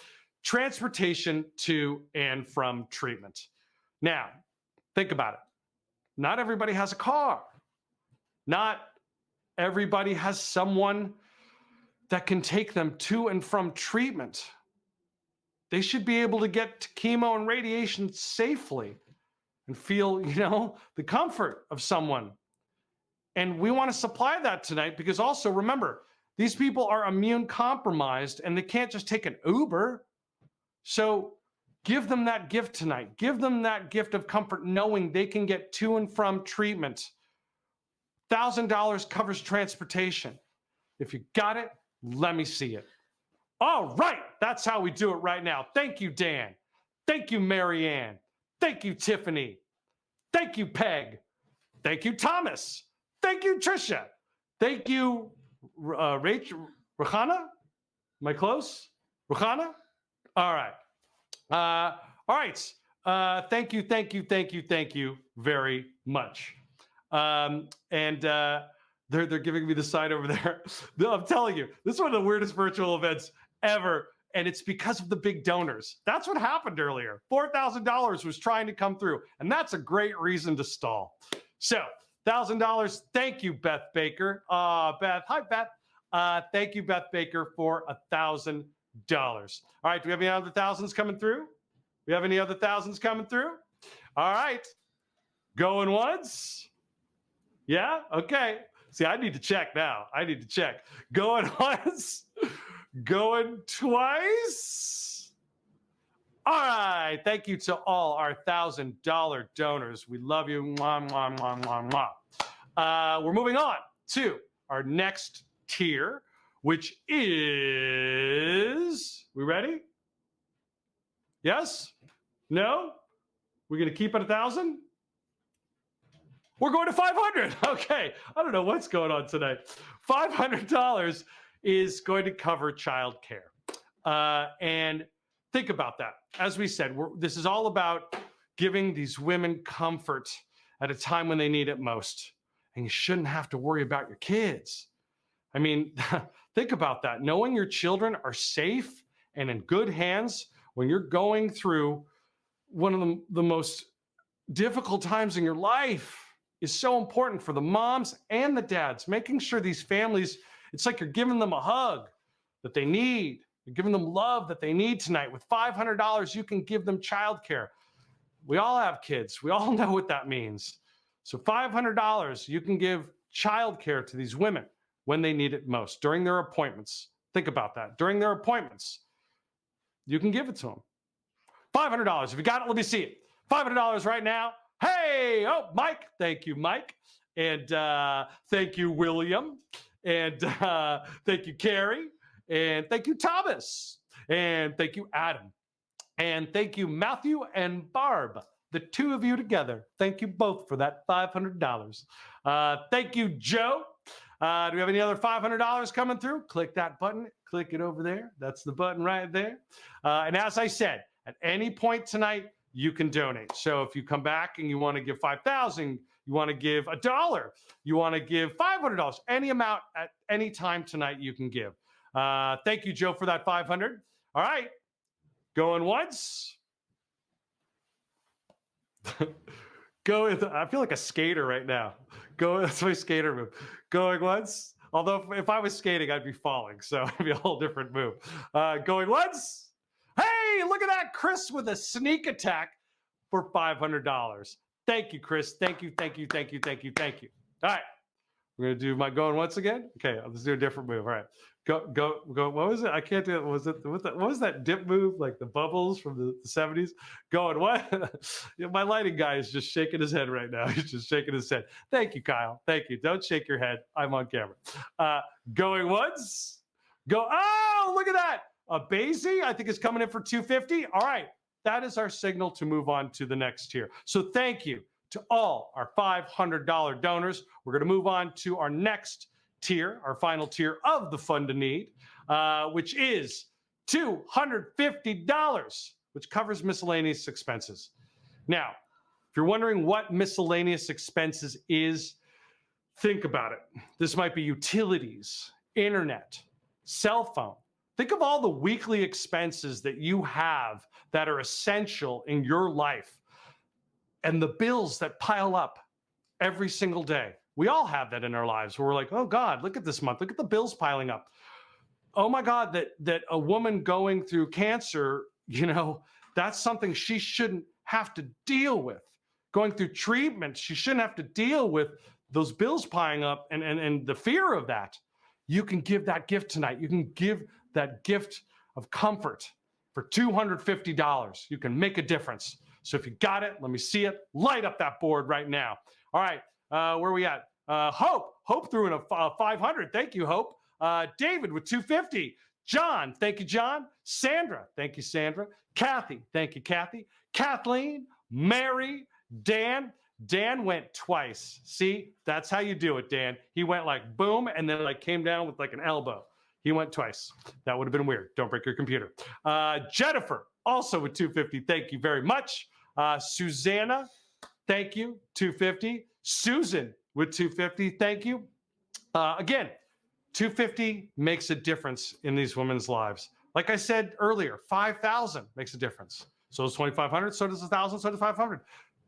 Transportation to and from treatment. Now, think about it. Not everybody has a car. Not everybody has someone that can take them to and from treatment. They should be able to get to chemo and radiation safely and feel, the comfort of someone. And we want to supply that tonight because also remember, these people are immune compromised and they can't just take an Uber. So give them that gift tonight. Give them that gift of comfort knowing they can get to and from treatment. $1,000 covers transportation. If you got it, let me see it. All right, that's how we do it right now. Thank you, Dan. Thank you, Marianne. Thank you, Tiffany. Thank you, Peg. Thank you, Thomas. Thank you, Trisha. Thank you, Rachel. Rahana? Am I close? Rahana? All right. All right. Thank you very much. They're giving me the sign over there. I'm telling you, this is one of the weirdest virtual events ever, and it's because of the big donors. That's what happened earlier. $4,000 was trying to come through, and that's a great reason to stall. So, $1,000. Thank you, Beth Baker. Beth, hi, Beth. Thank you, Beth Baker, for $1,000. All right, do we have any other thousands coming through? We have any other thousands coming through? All right. Going once? Yeah? Okay. See, I need to check now. I need to check. Going once? Going twice? All right. Thank you to all our $1,000 donors. We love you. Mwah, mwah, mwah, mwah, mwah. We're moving on to our next tier, which is, we ready? Yes? No? We're going to keep it 1,000? We're going to 500. Okay. I don't know what's going on tonight. $500 is going to cover childcare. And think about that. As we said, this is all about giving these women comfort at a time when they need it most. And you shouldn't have to worry about your kids. I mean, think about that. Knowing your children are safe and in good hands when you're going through one of the most difficult times in your life is so important for the moms and the dads. Making sure these families, it's like you're giving them a hug that they need. You're giving them love that they need tonight. With $500, you can give them childcare. We all have kids. We all know what that means. So $500, you can give childcare to these women when they need it most, during their appointments. Think about that. During their appointments, you can give it to them. $500. If you got it, let me see it. $500 right now. Hey, oh, Mike. Thank you, Mike. And thank you, William. And thank you, Carrie. And thank you, Thomas. And thank you, Adam. And thank you, Matthew and Barb. The two of you together. Thank you both for that $500. Thank you, Joe. Do we have any other $500 coming through? Click that button. Click it over there. That's the button right there. And as I said, at any point tonight, you can donate. So if you come back and you want to give $5,000, you want to give $1, you want to give $500, any amount at any time tonight you can give. Thank you, Joe, for that $500. All right, going once. I feel like a skater right now. That's my skater move. Going once. Although if I was skating, I'd be falling, so it'd be a whole different move. Going once. Hey, look at that, Chris with a sneak attack for $500. Thank you, Chris. Thank you. All right, we're gonna do my going once again. Okay, I'll just do a different move. All right, Go. What was it? I can't do it. What was that dip move? Like the bubbles from the 70s? Going what? Yeah, my lighting guy is just shaking his head right now. He's just shaking his head. Thank you, Kyle. Thank you. Don't shake your head. I'm on camera. Going once. Go. Oh, look at that. A Basie, I think, is coming in for $250. All right. That is our signal to move on to the next tier. So thank you to all our $500 donors. We're going to move on to our next tier, our final tier of the Fund to Need, which is $250, which covers miscellaneous expenses. Now, if you're wondering what miscellaneous expenses is, think about it. This might be utilities, internet, cell phone. Think of all the weekly expenses that you have that are essential in your life and the bills that pile up every single day. We all have that in our lives where we're like, oh God, look at this month. Look at the bills piling up. Oh my God, that a woman going through cancer, that's something she shouldn't have to deal with. Going through treatment, she shouldn't have to deal with those bills piling up and the fear of that. You can give that gift tonight. You can give that gift of comfort for $250. You can make a difference. So if you got it, let me see it. Light up that board right now. All right, where are we at? Hope threw in a 500. Thank you, Hope. David with 250. John, thank you, John. Sandra, thank you, Sandra. Kathy, thank you, Kathy. Kathleen, Mary, Dan. Dan went twice. See, that's how you do it, Dan. He went like boom and then like came down with like an elbow. He went twice. That would have been weird. Don't break your computer. Jennifer, also with 250. Thank you very much. Susanna, thank you, 250. Susan with 250. Thank you. Again, 250 makes a difference in these women's lives. Like I said earlier, 5,000 makes a difference. So does 2,500, so does 1,000, so does 500.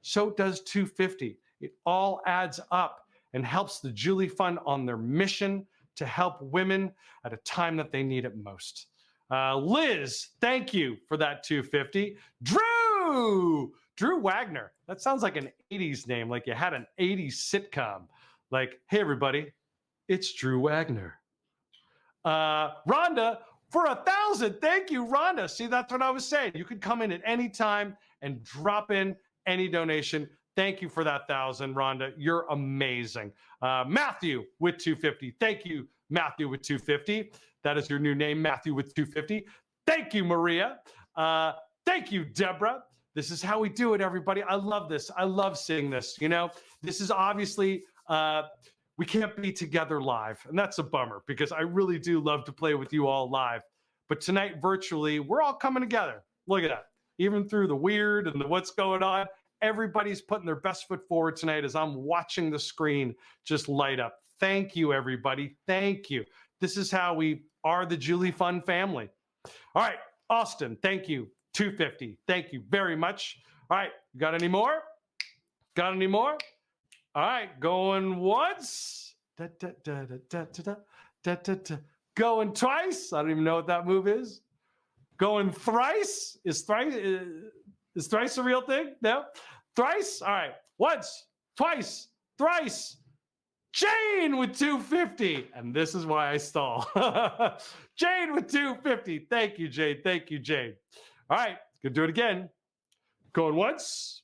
So does 250. It all adds up and helps the Julie Fund on their mission to help women at a time that they need it most. Liz, thank you for that 250. Drew Wagner. That sounds like an 80s name, like you had an 80s sitcom. Like, hey, everybody, it's Drew Wagner. Rhonda, for 1,000. Thank you, Rhonda. See, that's what I was saying. You could come in at any time and drop in any donation. Thank you for that 1,000, Rhonda. You're amazing. Matthew with 250. Thank you, Matthew with 250. That is your new name, Matthew with 250. Thank you, Maria. Thank you, Deborah. This is how we do it, everybody. I love this. I love seeing this. This is obviously, we can't be together live. And that's a bummer because I really do love to play with you all live. But tonight, virtually, we're all coming together. Look at that. Even through the weird and the what's going on, everybody's putting their best foot forward tonight as I'm watching the screen just light up. Thank you, everybody. Thank you. This is how we are the Julie Fund family. All right, Austin, thank you. 250. Thank you very much. All right, got any more? Got any more? All right, going once. Going twice. I don't even know what that move is. Going thrice? Is thrice a real thing? No? Thrice? All right. Once, twice, thrice. Jane with 250. And this is why I stall. Jane with 250. Thank you, Jane. Thank you, Jane. All right. Gonna do it again. Going once.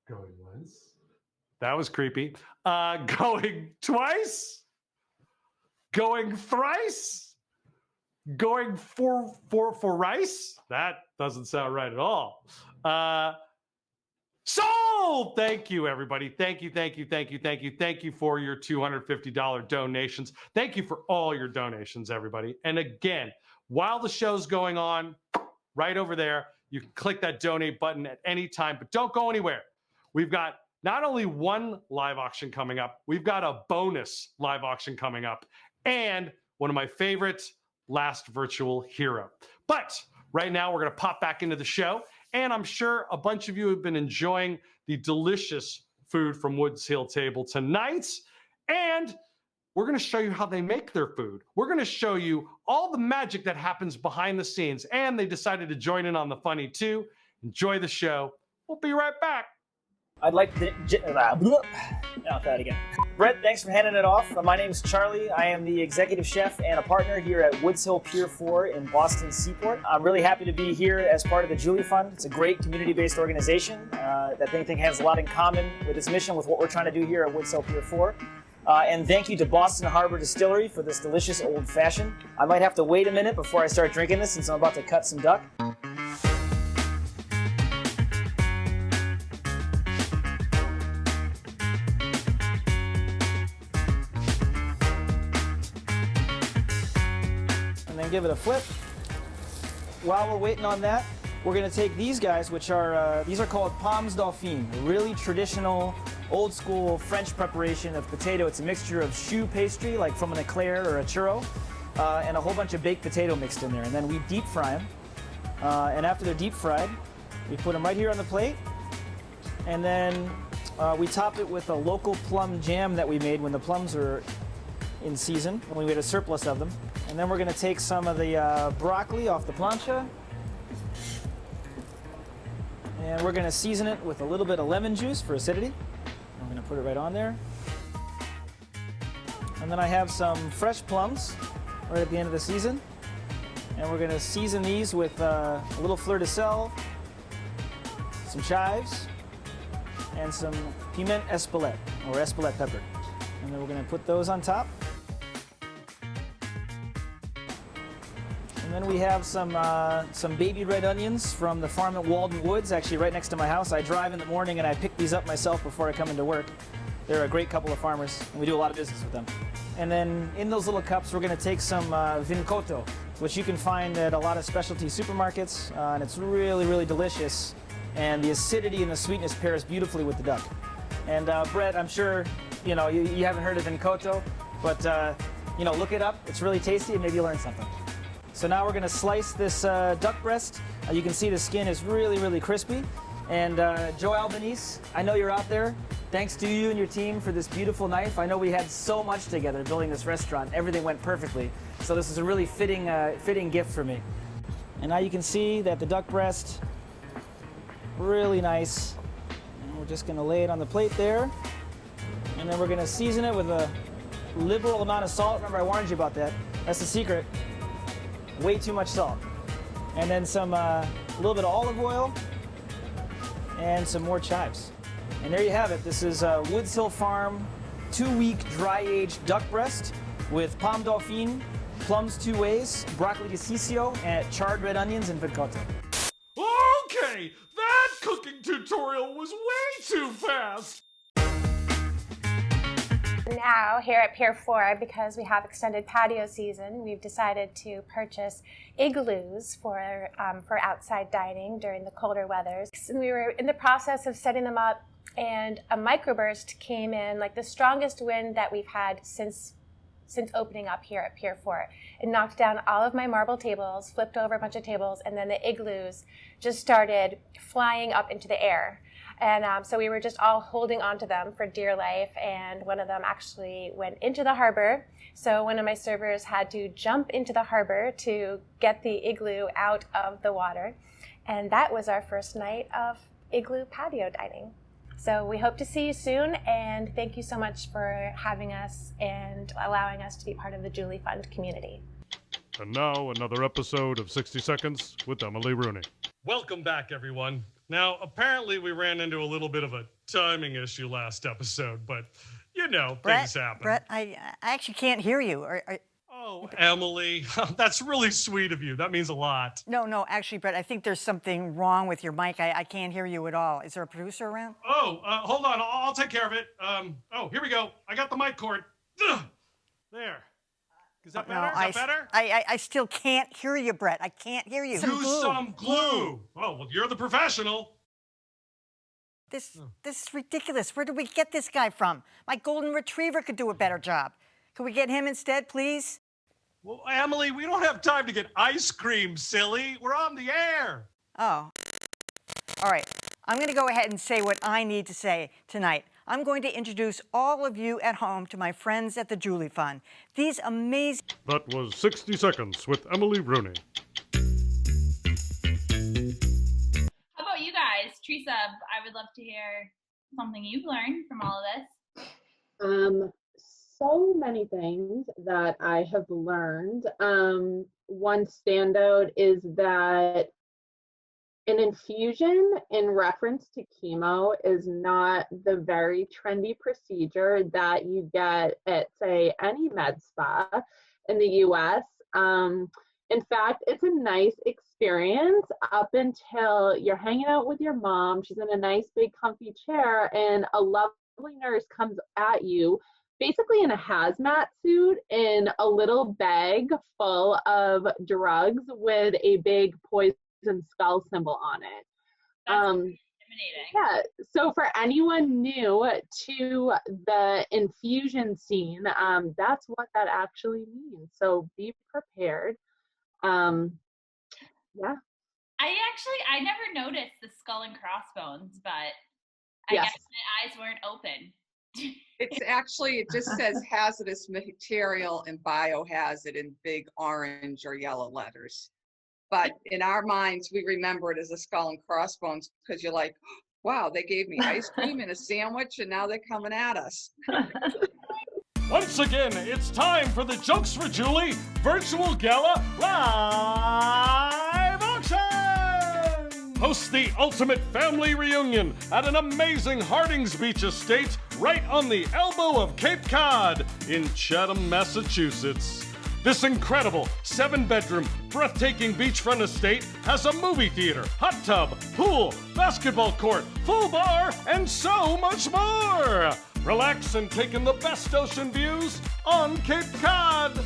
Going once. That was creepy. Going twice. Going thrice. Going for rice? That doesn't sound right at all. Sold! Thank you, everybody. Thank you, thank you, thank you, thank you. Thank you for your $250 donations. Thank you for all your donations, everybody. And again, while the show's going on, right over there, you can click that donate button at any time, but don't go anywhere. We've got not only one live auction coming up, we've got a bonus live auction coming up, and one of my favorites, Last Virtual Hero. But right now we're going to pop back into the show, and I'm sure a bunch of you have been enjoying the delicious food from Woods Hill Table tonight, and we're going to show you how they make their food. We're going to show you all the magic that happens behind the scenes, and they decided to join in on the funny too. Enjoy the show. We'll be right back. I'd like to... I'll try it again. Brett, thanks for handing it off. My name's Charlie. I am the executive chef and a partner here at Woods Hill Pier 4 in Boston Seaport. I'm really happy to be here as part of the Julie Fund. It's a great community-based organization that I think has a lot in common with its mission with what we're trying to do here at Woods Hill Pier 4. And thank you to Boston Harbor Distillery for this delicious old fashioned. I might have to wait a minute before I start drinking this since I'm about to cut some duck. And then give it a flip. While we're waiting on that, we're gonna take these guys, which are, these are called pommes dauphines, a really traditional, old school French preparation of potato. It's a mixture of choux pastry, like from an eclair or a churro, and a whole bunch of baked potato mixed in there. And then we deep fry them. And after they're deep fried, we put them right here on the plate. And then we top it with a local plum jam that we made when the plums were in season, when we had a surplus of them. And then we're gonna take some of the broccoli off the plancha. And we're gonna season it with a little bit of lemon juice for acidity. I'm gonna put it right on there. And then I have some fresh plums right at the end of the season. And we're gonna season these with a little fleur de sel, some chives, and some piment espelette, or espelette pepper. And then we're gonna put those on top. And then we have some baby red onions from the farm at Walden Woods, actually right next to my house. I drive in the morning and I pick these up myself before I come into work. They're a great couple of farmers, and we do a lot of business with them. And then in those little cups, we're gonna take some vincotto, which you can find at a lot of specialty supermarkets, and it's really, really delicious. And the acidity and the sweetness pairs beautifully with the duck. And Brett, I'm sure you haven't heard of vincotto, but look it up. It's really tasty, and maybe you'll learn something. So now we're gonna slice this duck breast. You can see the skin is really, really crispy. And Joe Albanese, I know you're out there. Thanks to you and your team for this beautiful knife. I know we had so much together building this restaurant. Everything went perfectly. So this is a really fitting gift for me. And now you can see that the duck breast, really nice. And we're just gonna lay it on the plate there. And then we're gonna season it with a liberal amount of salt. Remember, I warned you about that. That's the secret. Way too much salt. And then some, a little bit of olive oil and some more chives. And there you have it. This is Woods Hill Farm 2-week dry-aged duck breast with pomme dauphine, plums 2 ways, broccoli di Sisio, and charred red onions and vincotto. Okay, that cooking tutorial was way too fast. Now, here at Pier 4, because we have extended patio season, we've decided to purchase igloos for outside dining during the colder weathers. And we were in the process of setting them up, and a microburst came in, like the strongest wind that we've had since opening up here at Pier 4. It knocked down all of my marble tables, flipped over a bunch of tables, and then the igloos just started flying up into the air. And so we were just all holding on to them for dear life, and one of them actually went into the harbor. So one of my servers had to jump into the harbor to get the igloo out of the water. And that was our first night of igloo patio dining. So we hope to see you soon, and thank you so much for having us and allowing us to be part of the Julie Fund community. And now another episode of 60 Seconds with Emily Rooney. Welcome back, everyone. Now, apparently we ran into a little bit of a timing issue last episode, but things happen. Brett, I actually can't hear you. Oh, Emily, that's really sweet of you. That means a lot. No, actually, Brett, I think there's something wrong with your mic. I can't hear you at all. Is there a producer around? Oh, hold on. I'll take care of it. Here we go. I got the mic cord. Ugh. There. Is that better? No, Is that better? I still can't hear you, Brett. I can't hear you. Use some glue. Oh, well, you're the professional. This is ridiculous. Where did we get this guy from? My golden retriever could do a better job. Could we get him instead, please? Well, Emily, we don't have time to get ice cream, silly. We're on the air. Oh. All right. I'm going to go ahead and say what I need to say tonight. I'm going to introduce all of you at home to my friends at the Julie Fund. These amazing... That was 60 Seconds with Emily Rooney. How about you guys? Teresa, I would love to hear something you've learned from all of this? So many things that I have learned. One standout is that an infusion in reference to chemo is not the very trendy procedure that you get at, say, any med spa in the US. In fact, it's a nice experience up until you're hanging out with your mom. She's in a nice big comfy chair and a lovely nurse comes at you basically in a hazmat suit in a little bag full of drugs with a big poison skull symbol on it. Intimidating. Yeah, so for anyone new to the infusion scene, that's what that actually means. So be prepared. Yeah. I never noticed the skull and crossbones, but I Yes. guess my eyes weren't open. It's actually, it just says hazardous material and biohazard in big orange or yellow letters. But in our minds, we remember it as a skull and crossbones because you're like, wow, they gave me ice cream and a sandwich and now they're coming at us. Once again, it's time for the Jokes for Julie Virtual Gala Live Auction! Host the ultimate family reunion at an amazing Hardings Beach estate right on the elbow of Cape Cod in Chatham, Massachusetts. This incredible 7-bedroom, breathtaking beachfront estate has a movie theater, hot tub, pool, basketball court, full bar, and so much more. Relax and take in the best ocean views on Cape Cod.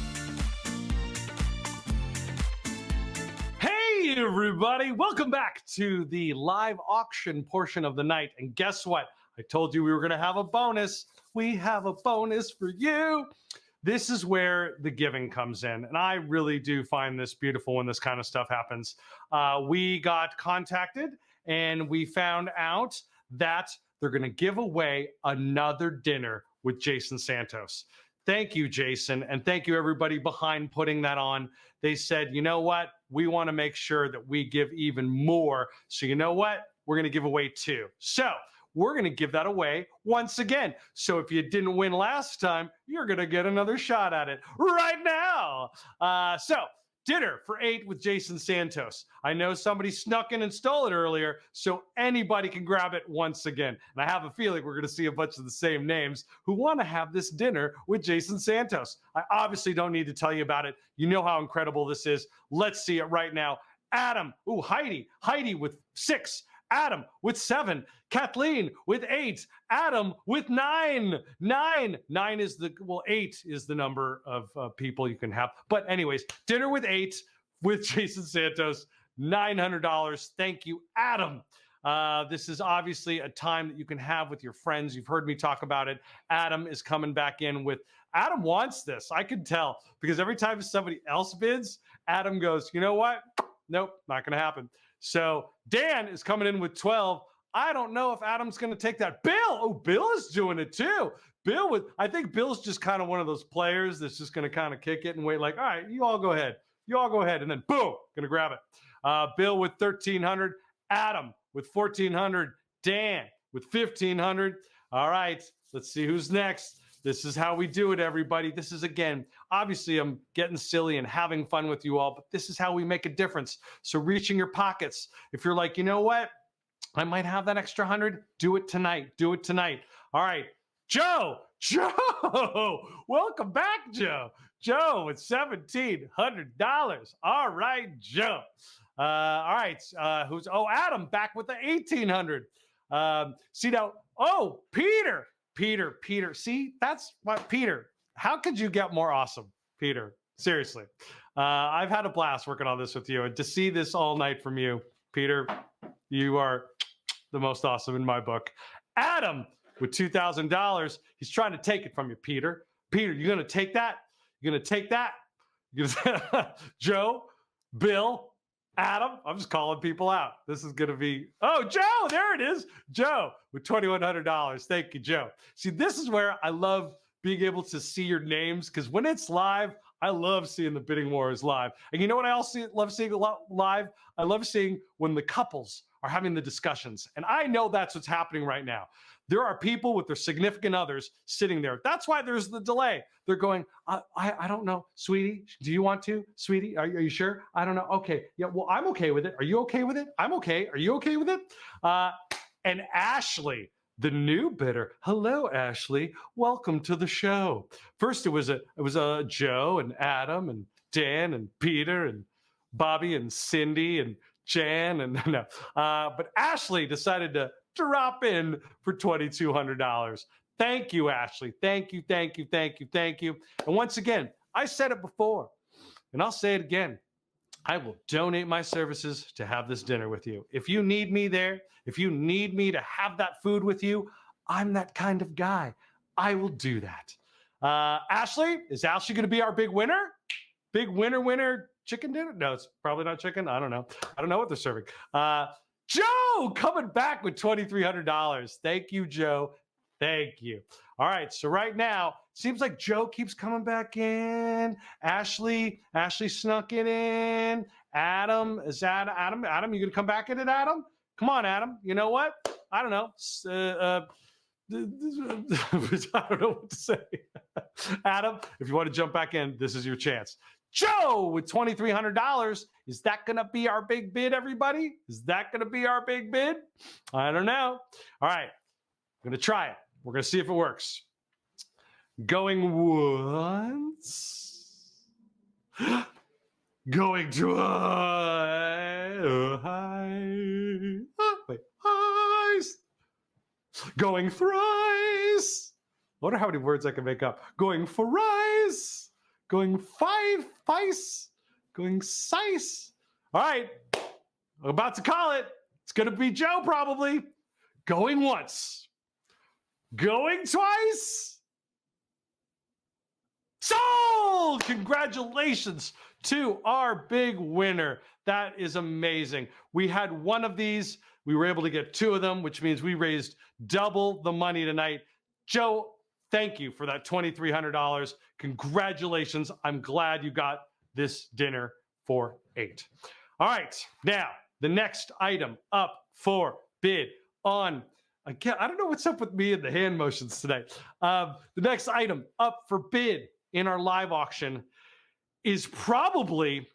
Hey everybody, welcome back to the live auction portion of the night. And guess what? I told you we were gonna have a bonus. We have a bonus for you. This is where the giving comes in. And I really do find this beautiful when this kind of stuff happens. We got contacted and we found out that they're going to give away another dinner with Jason Santos. Thank you, Jason. And thank you, everybody behind putting that on. They said, you know what? We want to make sure that we give even more. So you know what? We're going to give away 2. So we're going to give that away once again. So if you didn't win last time, you're going to get another shot at it right now. So dinner for 8 with Jason Santos. I know somebody snuck in and stole it earlier, so anybody can grab it once again. And I have a feeling we're going to see a bunch of the same names who want to have this dinner with Jason Santos. I obviously don't need to tell you about it. You know how incredible this is. Let's see it right now. Adam, Heidi with 6. Adam with 7, Kathleen with 8, Adam with 9. 9 is the, well, 8 is the number of people you can have. But anyways, dinner with 8 with Jason Santos, $900. Thank you, Adam. This is obviously a time that you can have with your friends. You've heard me talk about it. Adam is coming back in with, Adam wants this. I can tell because every time somebody else bids, Adam goes, you know what? Nope, not going to happen. So Dan is coming in with 12. I don't know if Adam's going to take that. Bill is doing it too. I think Bill's just kind of one of those players that's just going to kind of kick it and wait like, all right, you all go ahead. And then boom, going to grab it. Bill with 1,300. Adam with 1,400. Dan with 1,500. All right, let's see who's next. This is how we do it, everybody. This is, again, obviously I'm getting silly and having fun with you all, but this is how we make a difference. So reach in your pockets. If you're like, you know what? I might have that extra 100. Do it tonight. All right, Joe, welcome back, Joe. Joe with $1,700. All right, Joe. All right, Adam back with the 1,800. See now, Peter, see, that's what, Peter, how could you get more awesome, Peter? Seriously. I've had a blast working on this with you, and to see this all night from you, Peter, you are the most awesome in my book. Adam with $2,000. He's trying to take it from you, Peter. Peter, you going to take that? Joe, Bill, Adam, I'm just calling people out. This is going to be, Joe, there it is. Joe with $2,100. Thank you, Joe. See, this is where I love being able to see your names because when it's live, I love seeing the bidding wars live. And you know what I also love seeing live? I love seeing when the couples are having the discussions. And I know that's what's happening right now. There are people with their significant others sitting there. That's why there's the delay. They're going, I don't know, sweetie, do you want to? Sweetie, are you sure? I don't know. Okay, yeah, well, I'm okay with it. Are you okay with it? I'm okay. Are you okay with it? And Ashley, the new bidder. Hello, Ashley. Welcome to the show. First, it was Joe and Adam and Dan and Peter and Bobby and Cindy and Jan and no. But Ashley decided to drop in for $2,200. Thank you, Ashley. Thank you, thank you, thank you, thank you. And once again, I said it before, and I'll say it again. I will donate my services to have this dinner with you. If you need me there, if you need me to have that food with you, I'm that kind of guy. I will do that. Ashley, is Ashley going to be our big winner? Big winner chicken dinner? No, it's probably not chicken. I don't know. I don't know what they're serving. Joe coming back with $2,300. Thank you, Joe. Thank you. All right, so right now, seems like Joe keeps coming back in. Ashley snuck it in. Adam, you gonna come back in it, Adam? Come on, Adam. You know what? I don't know. I don't know what to say. Adam, if you want to jump back in, this is your chance. Joe with $2,300. Is that going to be our big bid, everybody? Is that going to be our big bid? I don't know. All right. I'm going to try it. We're going to see if it works. Going once. Going twice. Going thrice. I wonder how many words I can make up. Going thrice. Going five. Going sice. All right. I'm about to call it. It's going to be Joe probably. Going once. Going twice. Sold! Congratulations to our big winner. That is amazing. We had one of these. We were able to get two of them, which means we raised double the money tonight. Joe, thank you for that $2,300. Congratulations. I'm glad you got this dinner for 8. All right. Now, the next item up for bid on, again, I don't know what's up with me and the hand motions today. The next item up for bid in our live auction is probably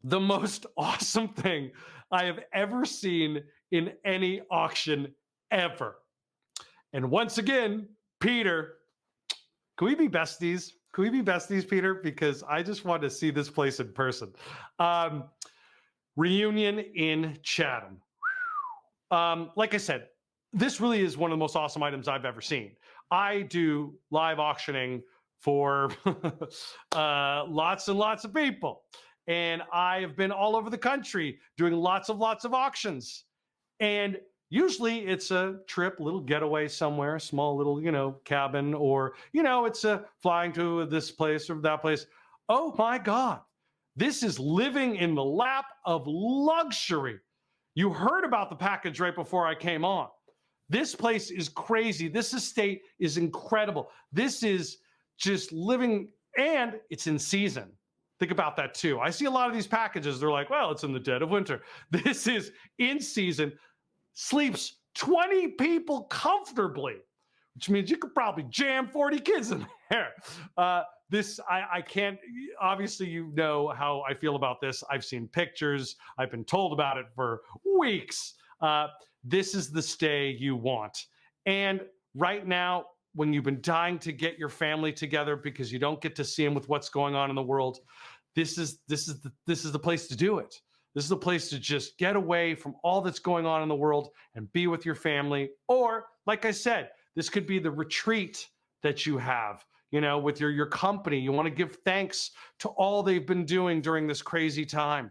the most awesome thing I have ever seen in any auction ever. And once again, Peter, can we be besties? Can we be besties, Peter? Because I just want to see this place in person. Reunion in Chatham. Like I said, this really is one of the most awesome items I've ever seen. I do live auctioning for lots and lots of people. And I have been all over the country doing lots of auctions. And usually it's a trip, little getaway somewhere, small little, cabin, or, it's a flying to this place or that place. Oh my God. This is living in the lap of luxury. You heard about the package right before I came on. This place is crazy. This estate is incredible. This is just living, and it's in season. Think about that too. I see a lot of these packages. They're like, well, it's in the dead of winter. This is in season. Sleeps 20 people comfortably, which means you could probably jam 40 kids in there. I can't, obviously you know how I feel about this. I've seen pictures. I've been told about it for weeks. This is the stay you want. And right now, when you've been dying to get your family together because you don't get to see them with what's going on in the world, this is the place to do it. This is the place to just get away from all that's going on in the world and be with your family. Or, like I said, this could be the retreat that you have, with your company. You want to give thanks to all they've been doing during this crazy time.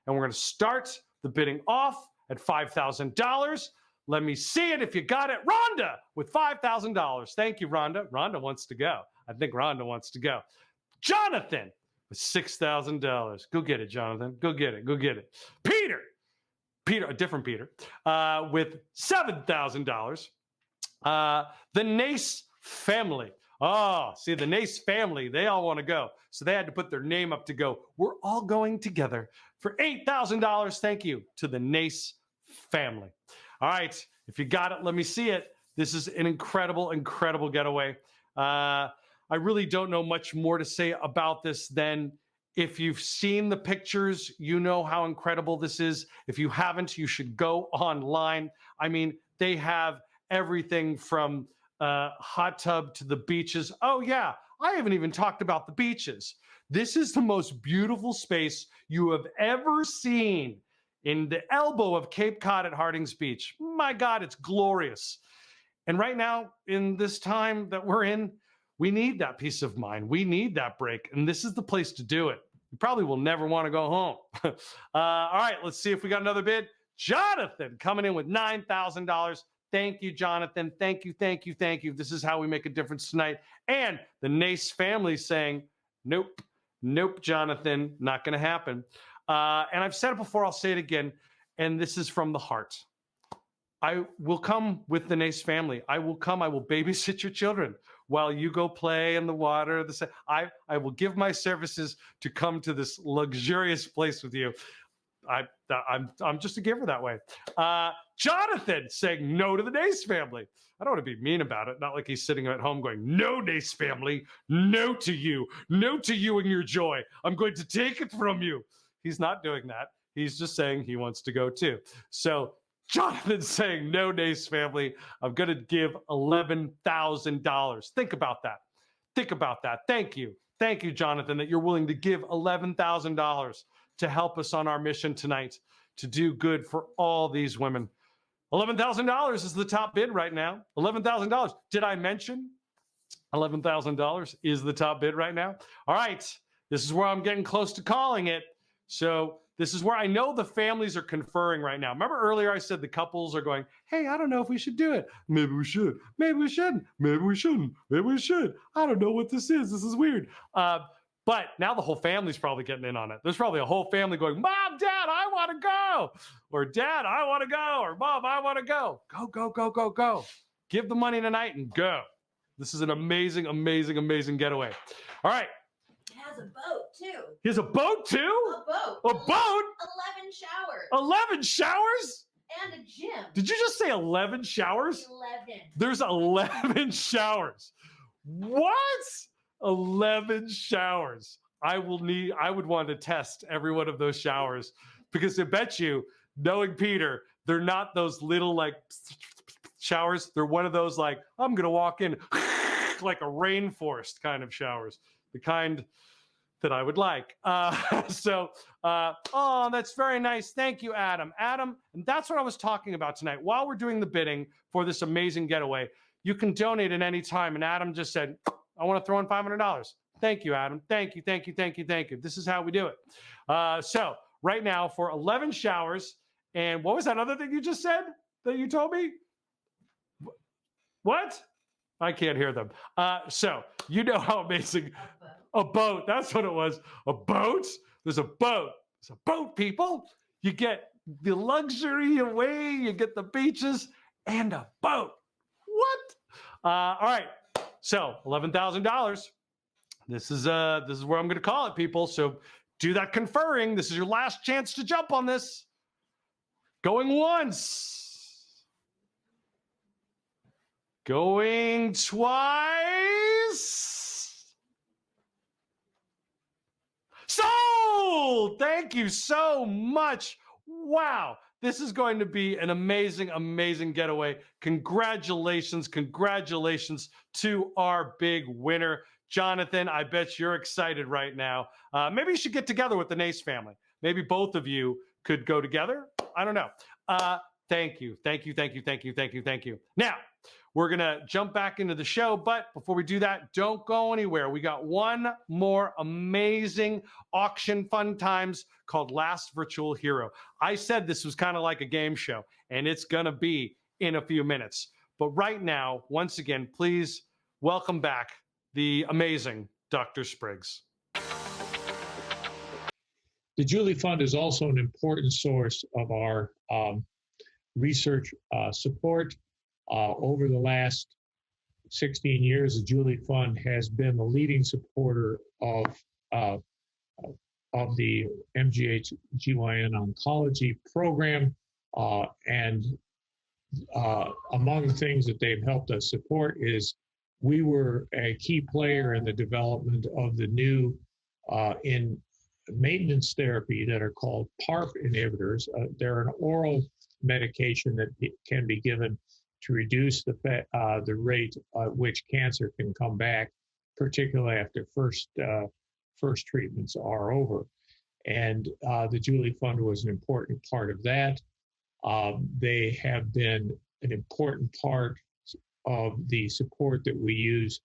And we're going to start the bidding off at $5,000. Let me see it if you got it. Rhonda with $5,000. Thank you, Rhonda. Rhonda wants to go. I think Rhonda wants to go. Jonathan with $6,000. Go get it, Jonathan. Go get it. Go get it. Peter, a different Peter, with $7,000. The Nace family. Oh, see, the Nace family, they all want to go. So they had to put their name up to go. We're all going together for $8,000. Thank you to the Nace family. All right, if you got it, let me see it. This is an incredible, incredible getaway. I really don't know much more to say about this than if you've seen the pictures, you know how incredible this is. If you haven't, you should go online. I mean, they have everything from hot tub to the beaches. Oh yeah, I haven't even talked about the beaches. This is the most beautiful space you have ever seen in the elbow of Cape Cod at Hardings Beach. My God, it's glorious. And right now, in this time that we're in, we need that peace of mind. We need that break. And this is the place to do it. You probably will never want to go home. All right, let's see if we got another bid. Jonathan coming in with $9,000. Thank you, Jonathan. Thank you, thank you, thank you. This is how we make a difference tonight. And the Nace family saying, nope, nope, Jonathan, not going to happen. And I've said it before, I'll say it again. And this is from the heart. I will come with the Nace family. I will come. I will babysit your children while you go play in the water. I will give my services to come to this luxurious place with you. I'm just a giver that way. Jonathan saying no to the Nace family. I don't want to be mean about it. Not like he's sitting at home going, no, Nace family, no to you and your joy. I'm going to take it from you. He's not doing that. He's just saying he wants to go too. So Jonathan's saying, no, Nace family, I'm going to give $11,000. Think about that. Think about that. Thank you. Thank you, Jonathan, that you're willing to give $11,000 to help us on our mission tonight to do good for all these women. $11,000 is the top bid right now. $11,000. Did I mention $11,000 is the top bid right now? All right. This is where I'm getting close to calling it. So this is where I know the families are conferring right now. Remember earlier I said the couples are going, hey, I don't know if we should do it. Maybe we should. Maybe we shouldn't. Maybe we shouldn't. Maybe we should. I don't know what this is. This is weird. But now the whole family's probably getting in on it. There's probably a whole family going, Mom, Dad, I want to go. Or Dad, I want to go. Or Mom, I want to go. Go, go, go, go, go. Give the money tonight and go. This is an amazing, amazing, amazing getaway. All right. It has a boat, too. He has a boat, too? A boat. A boat? 11 showers. 11 showers? And a gym. Did you just say 11 showers? 11. There's 11 showers. What? 11 showers. I would want to test every one of those showers because I bet you, knowing Peter, they're not those little like showers. They're one of those like, I'm going to walk in like a rainforest kind of showers, the kind that I would like. Oh, that's very nice. Thank you, Adam. Adam, and that's what I was talking about tonight. While we're doing the bidding for this amazing getaway, you can donate at any time. And Adam just said, I want to throw in $500. Thank you, Adam. Thank you, thank you, thank you, thank you. This is how we do it. So right now for 11 showers, and what was that other thing you just said that you told me? What? I can't hear them. So you know how amazing a boat. That's what it was. A boat? There's a boat. There's a boat, people. You get the luxury away, you get the beaches, and a boat. What? All right. So $11,000. This is where I'm going to call it, people. So do that conferring. This is your last chance to jump on this. Going once. Going twice. Sold! Thank you so much. Wow. This is going to be an amazing, amazing getaway. Congratulations, congratulations to our big winner. Jonathan, I bet you're excited right now. Maybe you should get together with the Nace family. Maybe both of you could go together. I don't know. Thank you, thank you, thank you, thank you, thank you, thank you. Now, we're going to jump back into the show, but before we do that, don't go anywhere. We got one more amazing auction fun times called Last Virtual Hero. I said this was kind of like a game show, and it's going to be in a few minutes. But right now, once again, please welcome back the amazing Dr. Spriggs. The Julie Fund is also an important source of our research support. Over the last 16 years, the Julie Fund has been the leading supporter uh, of the MGH-GYN oncology program. And among the things that they've helped us support is we were a key player in the development of the new in maintenance therapy that are called PARP inhibitors. They're an oral medication that can be given to reduce the rate at which cancer can come back, particularly after first treatments are over. And the Julie Fund was an important part of that. They have been an important part of the support that we use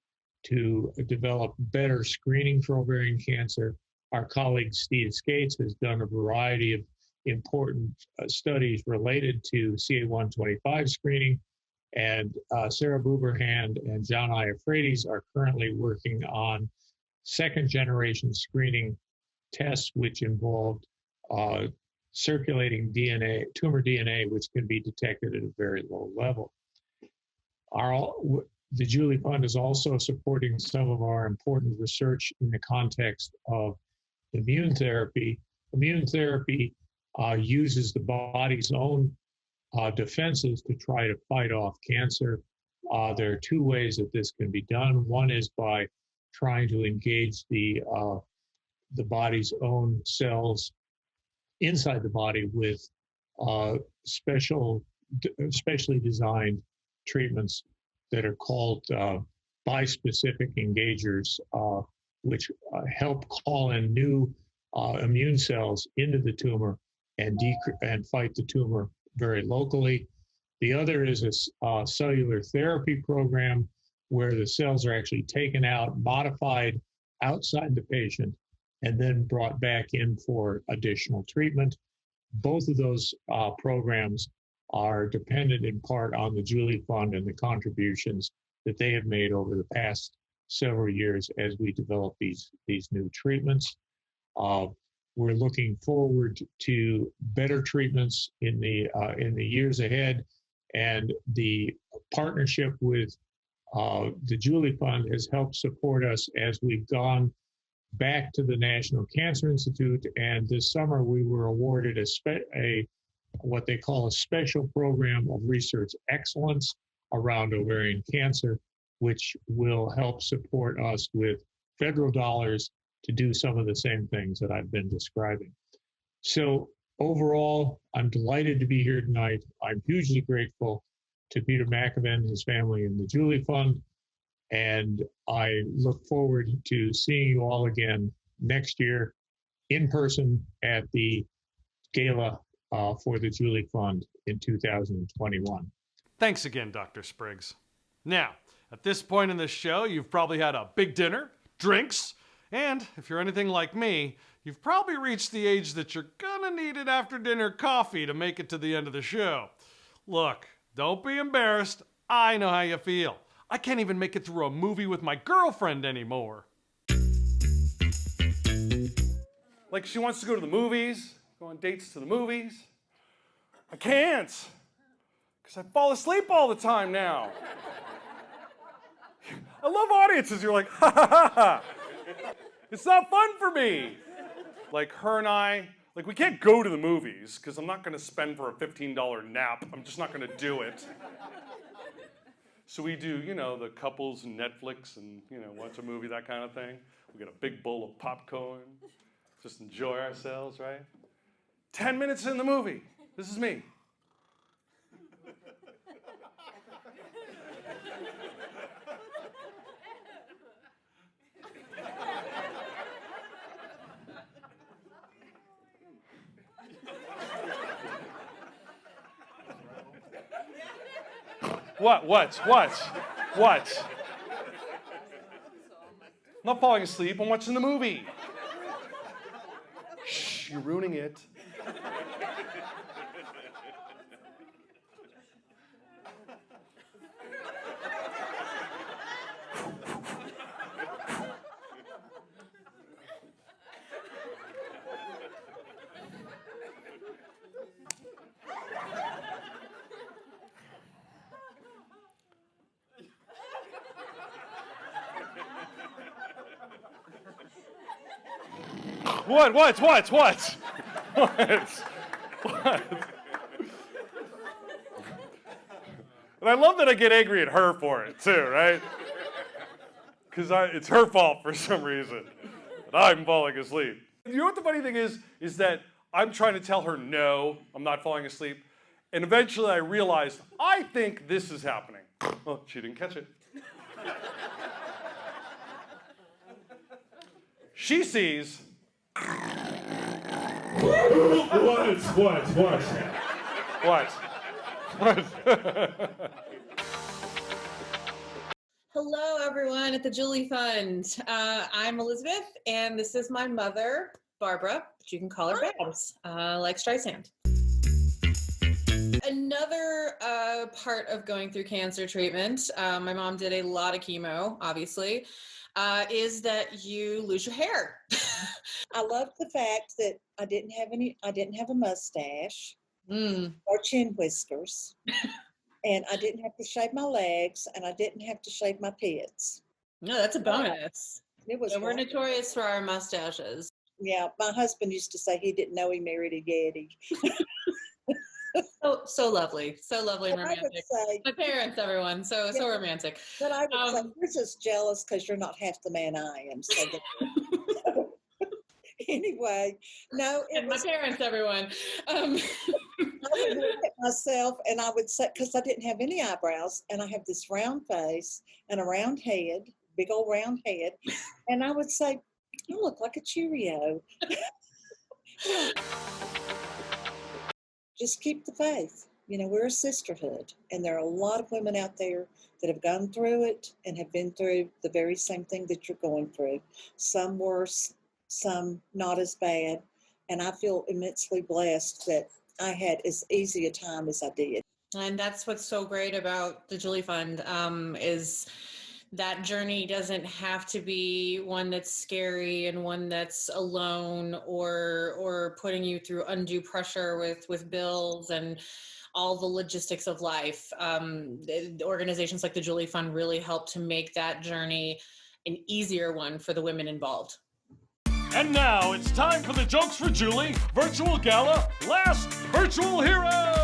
to develop better screening for ovarian cancer. Our colleague Steve Skates has done a variety of important studies related to CA125 screening, and Sarah Buberhand and John Iafrades are currently working on second-generation screening tests, which involved circulating DNA, tumor DNA, which can be detected at a very low level. The Julie Fund is also supporting some of our important research in the context of immune therapy. Immune therapy uses the body's own defenses to try to fight off cancer. There are two ways that this can be done. One is by trying to engage the body's own cells inside the body with specially designed treatments that are called bispecific engagers, which help call in new immune cells into the tumor and fight the tumor very locally. The other is a cellular therapy program where the cells are actually taken out, modified outside the patient, and then brought back in for additional treatment. Both of those programs are dependent in part on the Julie Fund and the contributions that they have made over the past several years as we develop these new treatments. We're looking forward to better treatments in the years ahead, and the partnership with the Julie Fund has helped support us as we've gone back to the National Cancer Institute, and this summer we were awarded what they call a special program of research excellence around ovarian cancer, which will help support us with federal dollars to do some of the same things that I've been describing. So overall, I'm delighted to be here tonight. I'm hugely grateful to Peter McAven and his family and the Julie Fund, and I look forward to seeing you all again next year in person at the gala for the Julie Fund in 2021. Thanks again, Dr. Spriggs. Now, at this point in the show, you've probably had a big dinner, drinks, and if you're anything like me, you've probably reached the age that you're gonna need an after-dinner coffee to make it to the end of the show. Look, don't be embarrassed. I know how you feel. I can't even make it through a movie with my girlfriend anymore. Like, she wants to go to the movies, go on dates to the movies. I can't, because I fall asleep all the time now. I love audiences. You're like, ha ha ha ha. It's not fun for me. Like, her and I, like, we can't go to the movies because I'm not going to spend for a $15 nap. I'm just not going to do it. So we do, you know, the couples and Netflix and, you know, watch a movie, that kind of thing. We get a big bowl of popcorn, just enjoy ourselves, right? 10 minutes in the movie. This is me. What? I'm not falling asleep. I'm watching the movie. Shh, you're ruining it. What? What? And I love that I get angry at her for it too, right? Because it's her fault for some reason that I'm falling asleep. You know what the funny thing is that I'm trying to tell her no, I'm not falling asleep. And eventually I realized, I think this is happening. Oh, she didn't catch it. She sees. What? Hello, everyone at the Julie Fund. I'm Elizabeth, and this is my mother, Barbara, but you can call her Babs, like Streisand. Another part of going through cancer treatment, my mom did a lot of chemo, obviously, is that you lose your hair. I loved the fact that I didn't have a mustache or chin whiskers. And I didn't have to shave my legs, and I didn't have to shave my pits. No, that's a bonus. It was. And we're notorious for our mustaches. Yeah, my husband used to say he didn't know he married a Yeti. So lovely, so lovely and But I would romantic. say- My parents, everyone, so romantic. But I would say you're just jealous because you're not half the man I am. So anyway, no, And my parents, everyone. I would look at myself and I would say, because I didn't have any eyebrows, and I have this round face and a round head, big old round head, and I would say, I look like a Cheerio. Just keep the faith. You know, we're a sisterhood, and there are a lot of women out there that have gone through it and have been through the very same thing that you're going through. Some worse, some not as bad, and I feel immensely blessed that I had as easy a time as I did. And that's what's so great about the Julie Fund, is that journey doesn't have to be one that's scary and one that's alone or putting you through undue pressure with bills and all the logistics of life. Organizations like the Julie Fund really help to make that journey an easier one for the women involved. And now it's time for the Jokes for Julie Virtual Gala Last Virtual Hero!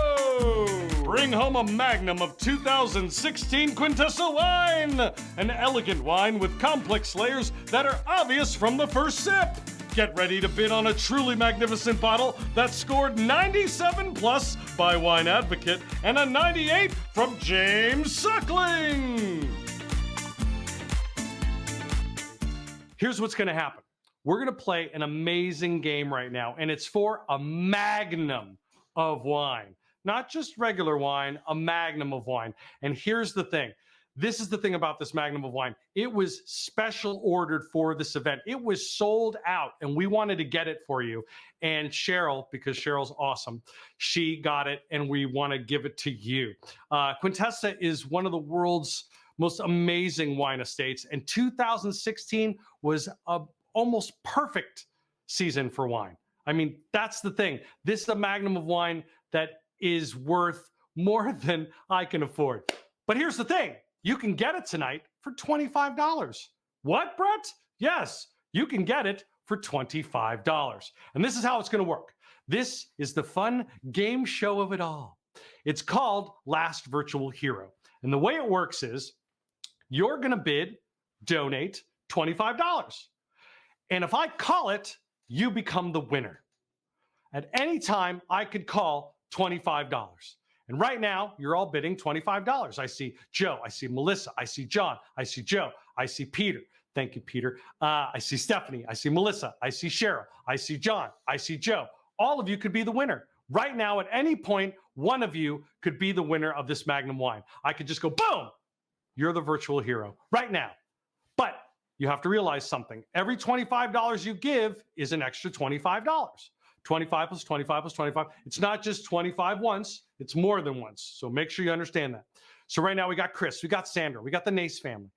Bring home a magnum of 2016 Quintessa wine! An elegant wine with complex layers that are obvious from the first sip. Get ready to bid on a truly magnificent bottle that scored 97 plus by Wine Advocate and a 98 from James Suckling! Here's what's gonna happen. We're gonna play an amazing game right now, and it's for a magnum of wine. Not just regular wine, a magnum of wine. And here's the thing. This is the thing about this magnum of wine. It was special ordered for this event. It was sold out, and we wanted to get it for you. And Cheryl, because Cheryl's awesome, she got it, and we want to give it to you. Quintessa is one of the world's most amazing wine estates, and 2016 was a almost perfect season for wine. I mean, that's the thing. This is a magnum of wine that is worth more than I can afford. But here's the thing. You can get it tonight for $25. What, Brett? Yes, you can get it for $25. And this is how it's going to work. This is the fun game show of it all. It's called Last Virtual Hero. And the way it works is you're going to bid, donate $25. And if I call it, you become the winner. At any time, I could call $25. And right now, you're all bidding $25. I see Joe, I see Melissa, I see John, I see Joe, I see Peter. Thank you, Peter. I see Stephanie, I see Melissa, I see Cheryl, I see John, I see Joe. All of you could be the winner. Right now, at any point, one of you could be the winner of this Magnum wine. I could just go, boom, you're the virtual hero right now. But you have to realize something. Every $25 you give is an extra $25. 25 plus 25 plus 25. It's not just 25 once, it's more than once. So make sure you understand that. So right now we got Chris, we got Sandra, we got the Nace family.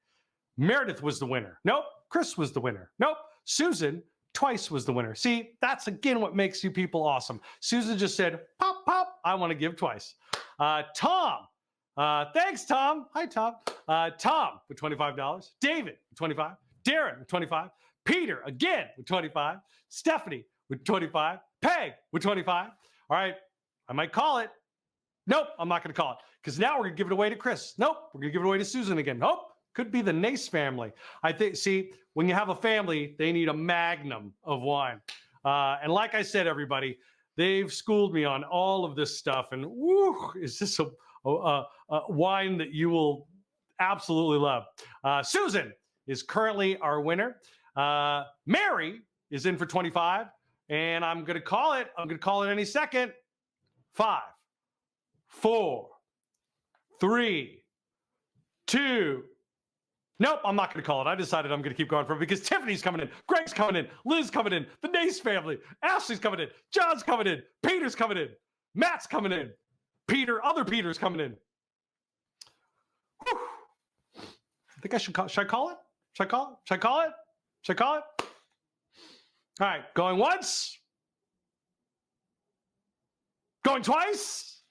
Meredith was the winner. Nope. Chris was the winner. Nope. Susan twice was the winner. See, that's again what makes you people awesome. Susan just said, pop, pop, I want to give twice. Tom. Thanks, Tom. Hi, Tom. Tom with $25. David with 25. Darren with 25. Peter again with 25. Stephanie with 25. Peg with 25. All right, I might call it. Nope, I'm not going to call it because now we're going to give it away to Chris. Nope, we're going to give it away to Susan again. Nope, could be the Nace family. I think, see, when you have a family, they need a magnum of wine. And like I said, everybody, they've schooled me on all of this stuff. And woo, is this a wine that you will absolutely love. Susan is currently our winner. Mary is in for 25. And I'm going to call it. I'm going to call it any second. 5, 4, 3, 2. Nope, I'm not going to call it. I decided I'm going to keep going for it because Tiffany's coming in, Greg's coming in, Liz coming in, the Nace family, Ashley's coming in, John's coming in, Peter's coming in, Matt's coming in, other Peter's coming in. Whew. I think I should call. Should I call it? Should I call it? Should I call it? Should I call it? All right, going once. Going twice.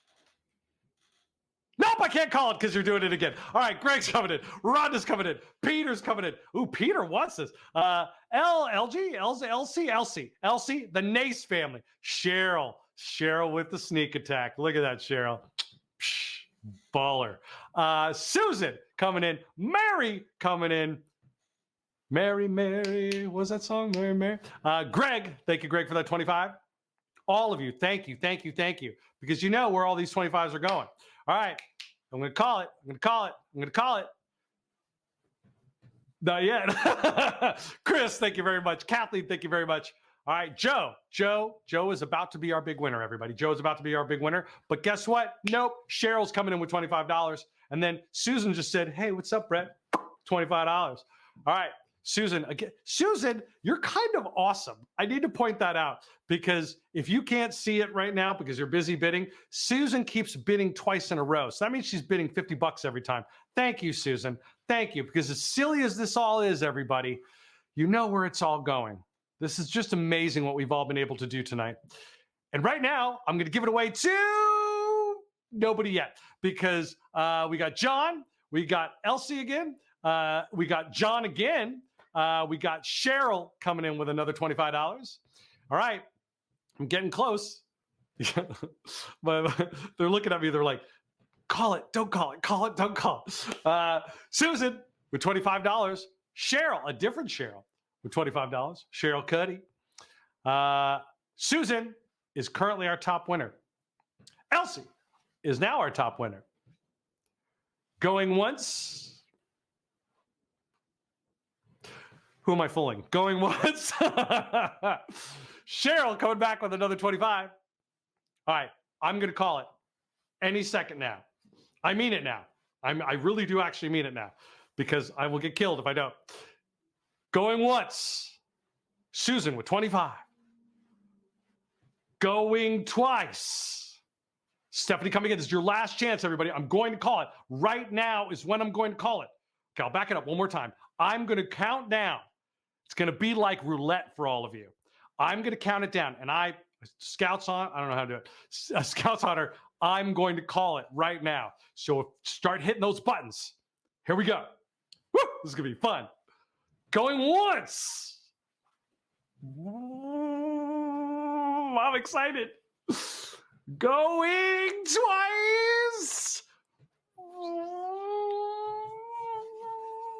Nope, I can't call it because you're doing it again. All right, Greg's coming in. Rhonda's coming in. Peter's coming in. Ooh, Peter wants this. Elsie, the Nace family. Cheryl with the sneak attack. Look at that, Cheryl. Psh, baller. Susan coming in. Mary coming in. Mary, what was that song? Mary. Greg, thank you, Greg, for that 25. All of you, thank you. Because you know where all these 25s are going. All right, I'm going to call it. Not yet. Chris, thank you very much. Kathleen, thank you very much. All right, Joe is about to be our big winner, everybody. Joe is about to be our big winner. But guess what? Nope, Cheryl's coming in with $25. And then Susan just said, hey, what's up, Brett? $25. All right. Susan, you're kind of awesome. I need to point that out because if you can't see it right now because you're busy bidding, Susan keeps bidding twice in a row. So that means she's bidding $50 every time. Thank you, Susan. Thank you. Because as silly as this all is, everybody, you know where it's all going. This is just amazing what we've all been able to do tonight. And right now, I'm going to give it away to nobody yet because we got John, we got Elsie again, we got John again. We got Cheryl coming in with another $25. All right. I'm getting close. But they're looking at me. They're like, call it. Don't call it. Call it. Don't call it. Susan with $25. Cheryl, a different Cheryl with $25. Cheryl Cuddy. Susan is currently our top winner. Elsie is now our top winner. Going once. Who am I fooling? Going once. Cheryl coming back with another 25. All right, I'm going to call it any second now. I mean it now. I really do actually mean it now because I will get killed if I don't. Going once. Susan with 25. Going twice. Stephanie coming in. This is your last chance, everybody. I'm going to call it. Right now is when I'm going to call it. Okay, I'll back it up one more time. I'm going to count down. It's going to be like roulette for all of you. I'm going to count it down. And Scouts on, I don't know how to do it. Scouts on her, I'm going to call it right now. So start hitting those buttons. Here we go. Woo, this is going to be fun. Going once. I'm excited. Going twice.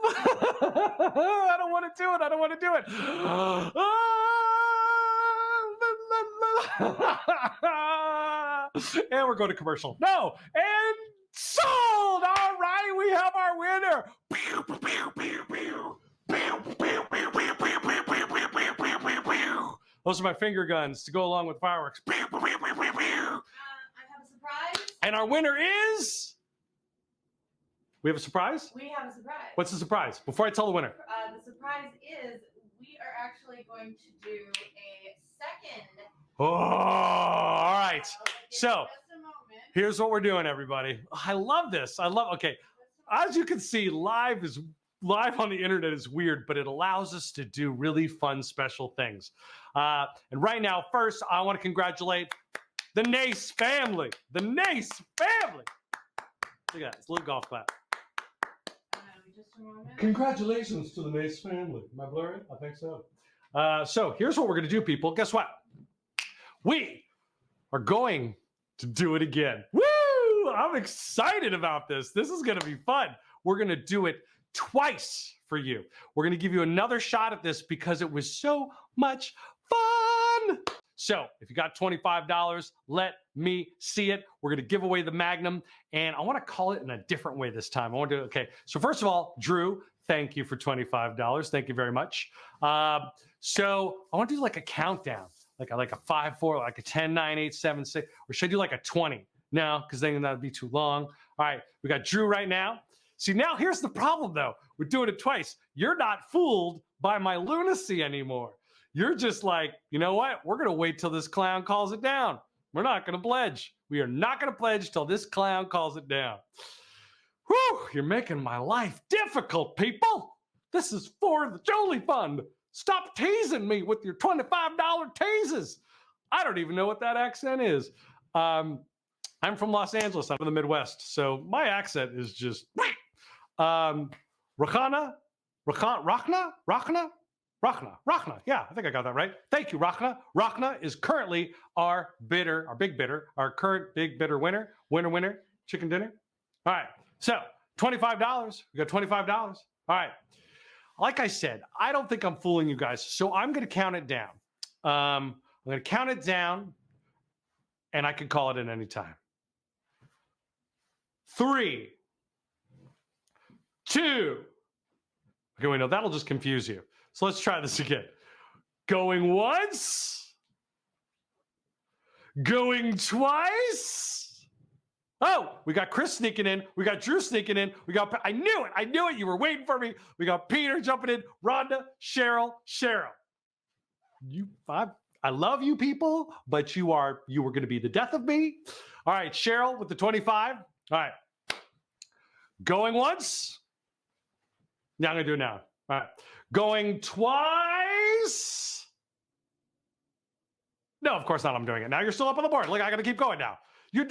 I don't want to do it. And we're going to commercial. No. And sold. All right. We have our winner. Those are my finger guns to go along with fireworks. I have a surprise. And our winner is... We have a surprise? We have a surprise. What's the surprise? Before I tell the winner. The surprise is we are actually going to do a second. Oh, all right. So here's what we're doing, everybody. I love this. Okay. As you can see, live on the internet is weird, but it allows us to do really fun, special things. And right now, first, I want to congratulate the Nace family. The Nace family. Look at that. It's a little golf clap. Congratulations to the Mace family. Am I blurry? I think so. So here's what we're going to do, people. Guess what? We are going to do it again. Woo! I'm excited about this. This is going to be fun. We're going to do it twice for you. We're going to give you another shot at this because it was so much fun. So if you got $25, let me see it. We're going to give away the Magnum, and I want to call it in a different way this time. I want to do it. Okay. So first of all, Drew, thank you for $25. Thank you very much. So I want to do like a countdown, like a 5, 4, like a 10, 9, 8, 7, 6, or should I do like a 20? No, because then that'd be too long. All right. We got Drew right now. See, now here's the problem though. We're doing it twice. You're not fooled by my lunacy anymore. You're just like, you know what? We're going to wait till this clown calls it down. We're not going to pledge. We are not going to pledge till this clown calls it down. Whew, you're making my life difficult, people. This is for the Jolie Fund. Stop teasing me with your $25 teases. I don't even know what that accent is. I'm from Los Angeles. I'm from the Midwest. So my accent is just, Rachna. Yeah, I think I got that right. Thank you, Rachna. Rachna is currently our big bidder, our current big bidder winner, chicken dinner. All right, so $25. We got $25. All right. Like I said, I don't think I'm fooling you guys, so I'm going to count it down. I'm going to count it down, and I can call it at any time. 3, 2. Okay, wait, no, that'll just confuse you. So let's try this again. Going once. Going twice. Oh, we got Chris sneaking in. We got Drew sneaking in. I knew it. You were waiting for me. We got Peter jumping in. Rhonda, Cheryl. I love you people, but you were going to be the death of me. All right, Cheryl with the 25. All right. Going once. Now I'm going to do it now. All right. Going twice. No, of course not. I'm doing it. Now you're still up on the board. Look, I got to keep going now.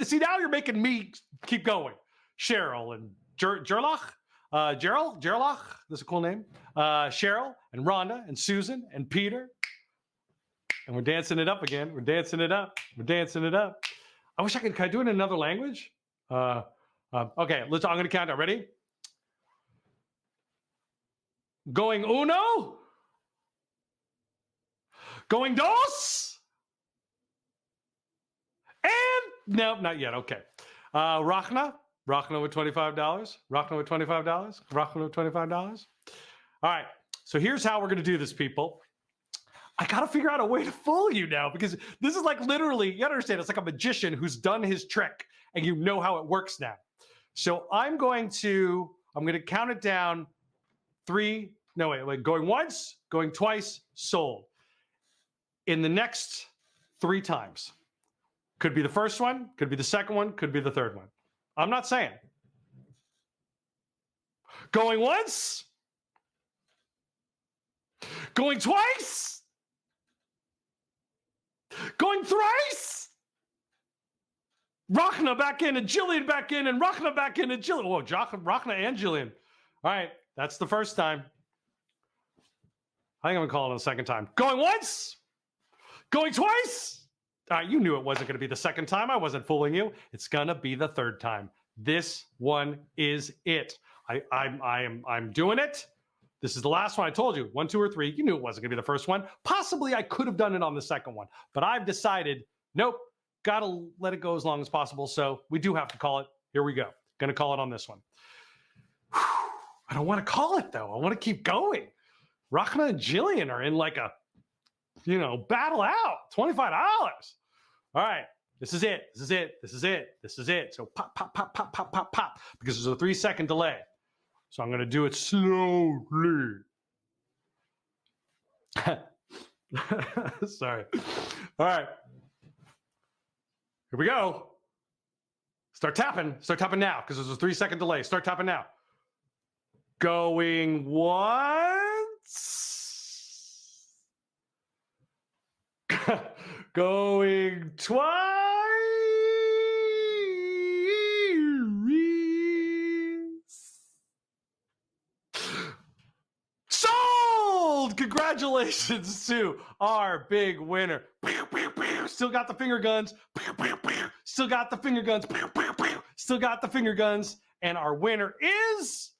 See, now you're making me keep going. Cheryl and Gerlach. Gerlach. That's a cool name. Cheryl and Rhonda and Susan and Peter. And we're dancing it up again. We're dancing it up. I wish can I do it in another language? Okay, I'm going to count down. Ready? Going uno. Going dos. And no, not yet. Okay. Rachna with $25. Rachna with $25. All right. So here's how we're going to do this, people. I got to figure out a way to fool you now because this is like literally, you understand, it's like a magician who's done his trick and you know how it works now. So I'm going to count it down. Going once, going twice, sold. In the next 3 times. Could be the first one, could be the second one, could be the third one. I'm not saying. Going once. Going twice. Going thrice. Rachna back in and Jillian back in and Rachna back in and Jillian. Whoa, Rachna and Jillian. All right, that's the first time. I think I'm going to call it a second time. Going once. Going twice. All right, you knew it wasn't going to be the second time. I wasn't fooling you. It's going to be the third time. This one is it. I'm doing it. This is the last one. I told you 1, 2, or 3. You knew it wasn't going to be the first one. Possibly I could have done it on the second one, but I've decided, nope, got to let it go as long as possible. So we do have to call it. Here we go. Going to call it on this one. I don't want to call it though. I want to keep going. Rachna and Jillian are in like a, battle out. $25. All right. This is it. So pop, pop, pop, pop, pop, pop, pop, because there's a 3-second delay. So I'm going to do it slowly. Sorry. All right. Here we go. Start tapping now, because there's a 3-second delay. Start tapping now. Going once. Going twice. Congratulations to our big winner. Still got the finger guns. Still got the finger guns. Still got the finger guns. And our winner is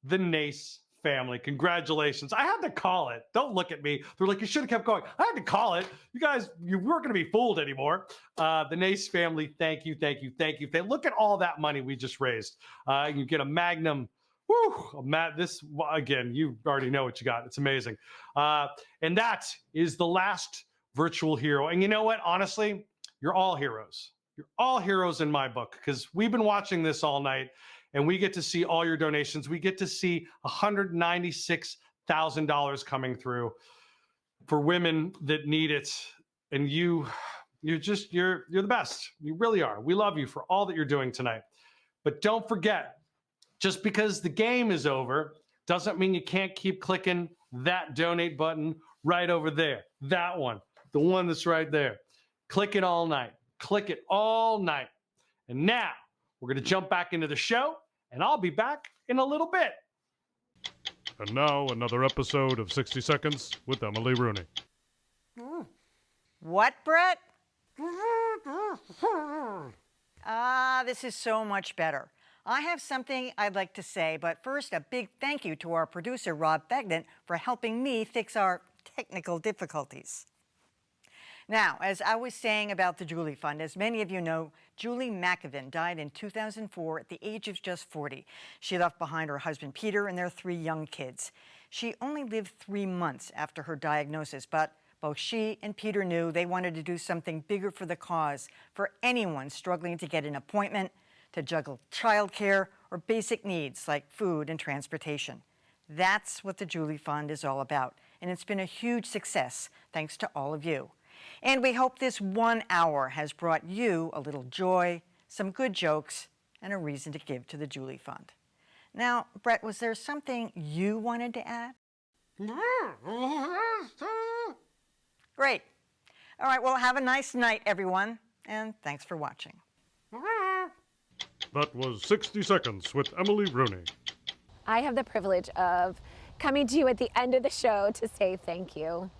the Nace family. Congratulations. I had to call it. Don't look at me. They're like, you should have kept going. I had to call it. You guys, you weren't going to be fooled anymore. The Nace family, thank you, thank you, thank you. Look at all that money we just raised. You get a Magnum. Woo! This, again, you already know what you got. It's amazing. And that is the last virtual hero. And you know what? Honestly, you're all heroes. You're all heroes in my book because we've been watching this all night. And we get to see all your donations. We get to see $196,000 coming through for women that need it. And you're the best. You really are. We love you for all that you're doing tonight. But don't forget, just because the game is over doesn't mean you can't keep clicking that donate button right over there. That one, the one that's right there. Click it all night. Click it all night. And now we're going to jump back into the show. And I'll be back in a little bit. And now another episode of 60 Seconds with Emily Rooney. What, Brett? This is so much better. I have something I'd like to say, but first, a big thank you to our producer, Rob Begnan, for helping me fix our technical difficulties. Now, as I was saying about the Julie Fund, as many of you know, Julie McAvin died in 2004 at the age of just 40. She left behind her husband, Peter, and their 3 young kids. She only lived 3 months after her diagnosis, but both she and Peter knew they wanted to do something bigger for the cause, for anyone struggling to get an appointment, to juggle childcare, or basic needs like food and transportation. That's what the Julie Fund is all about, and it's been a huge success thanks to all of you. And we hope this 1 hour has brought you a little joy, some good jokes, and a reason to give to the Julie Fund. Now, Brett, was there something you wanted to add? Great. All right, well, have a nice night, everyone, and thanks for watching. That was 60 Seconds with Emily Rooney. I have the privilege of coming to you at the end of the show to say thank you.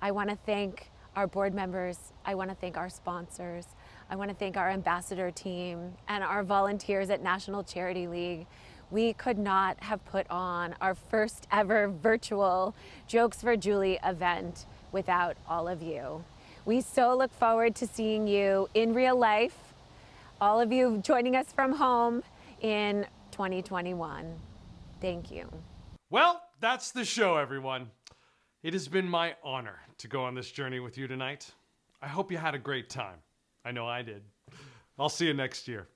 I want to thank our board members. I want to thank our sponsors. I want to thank our ambassador team and our volunteers at National Charity League. We could not have put on our first ever virtual Jokes for Julie event without all of you. We so look forward to seeing you in real life, all of you joining us from home in 2021. Thank you. Well, that's the show, everyone. It has been my honor to go on this journey with you tonight. I hope you had a great time. I know I did. I'll see you next year.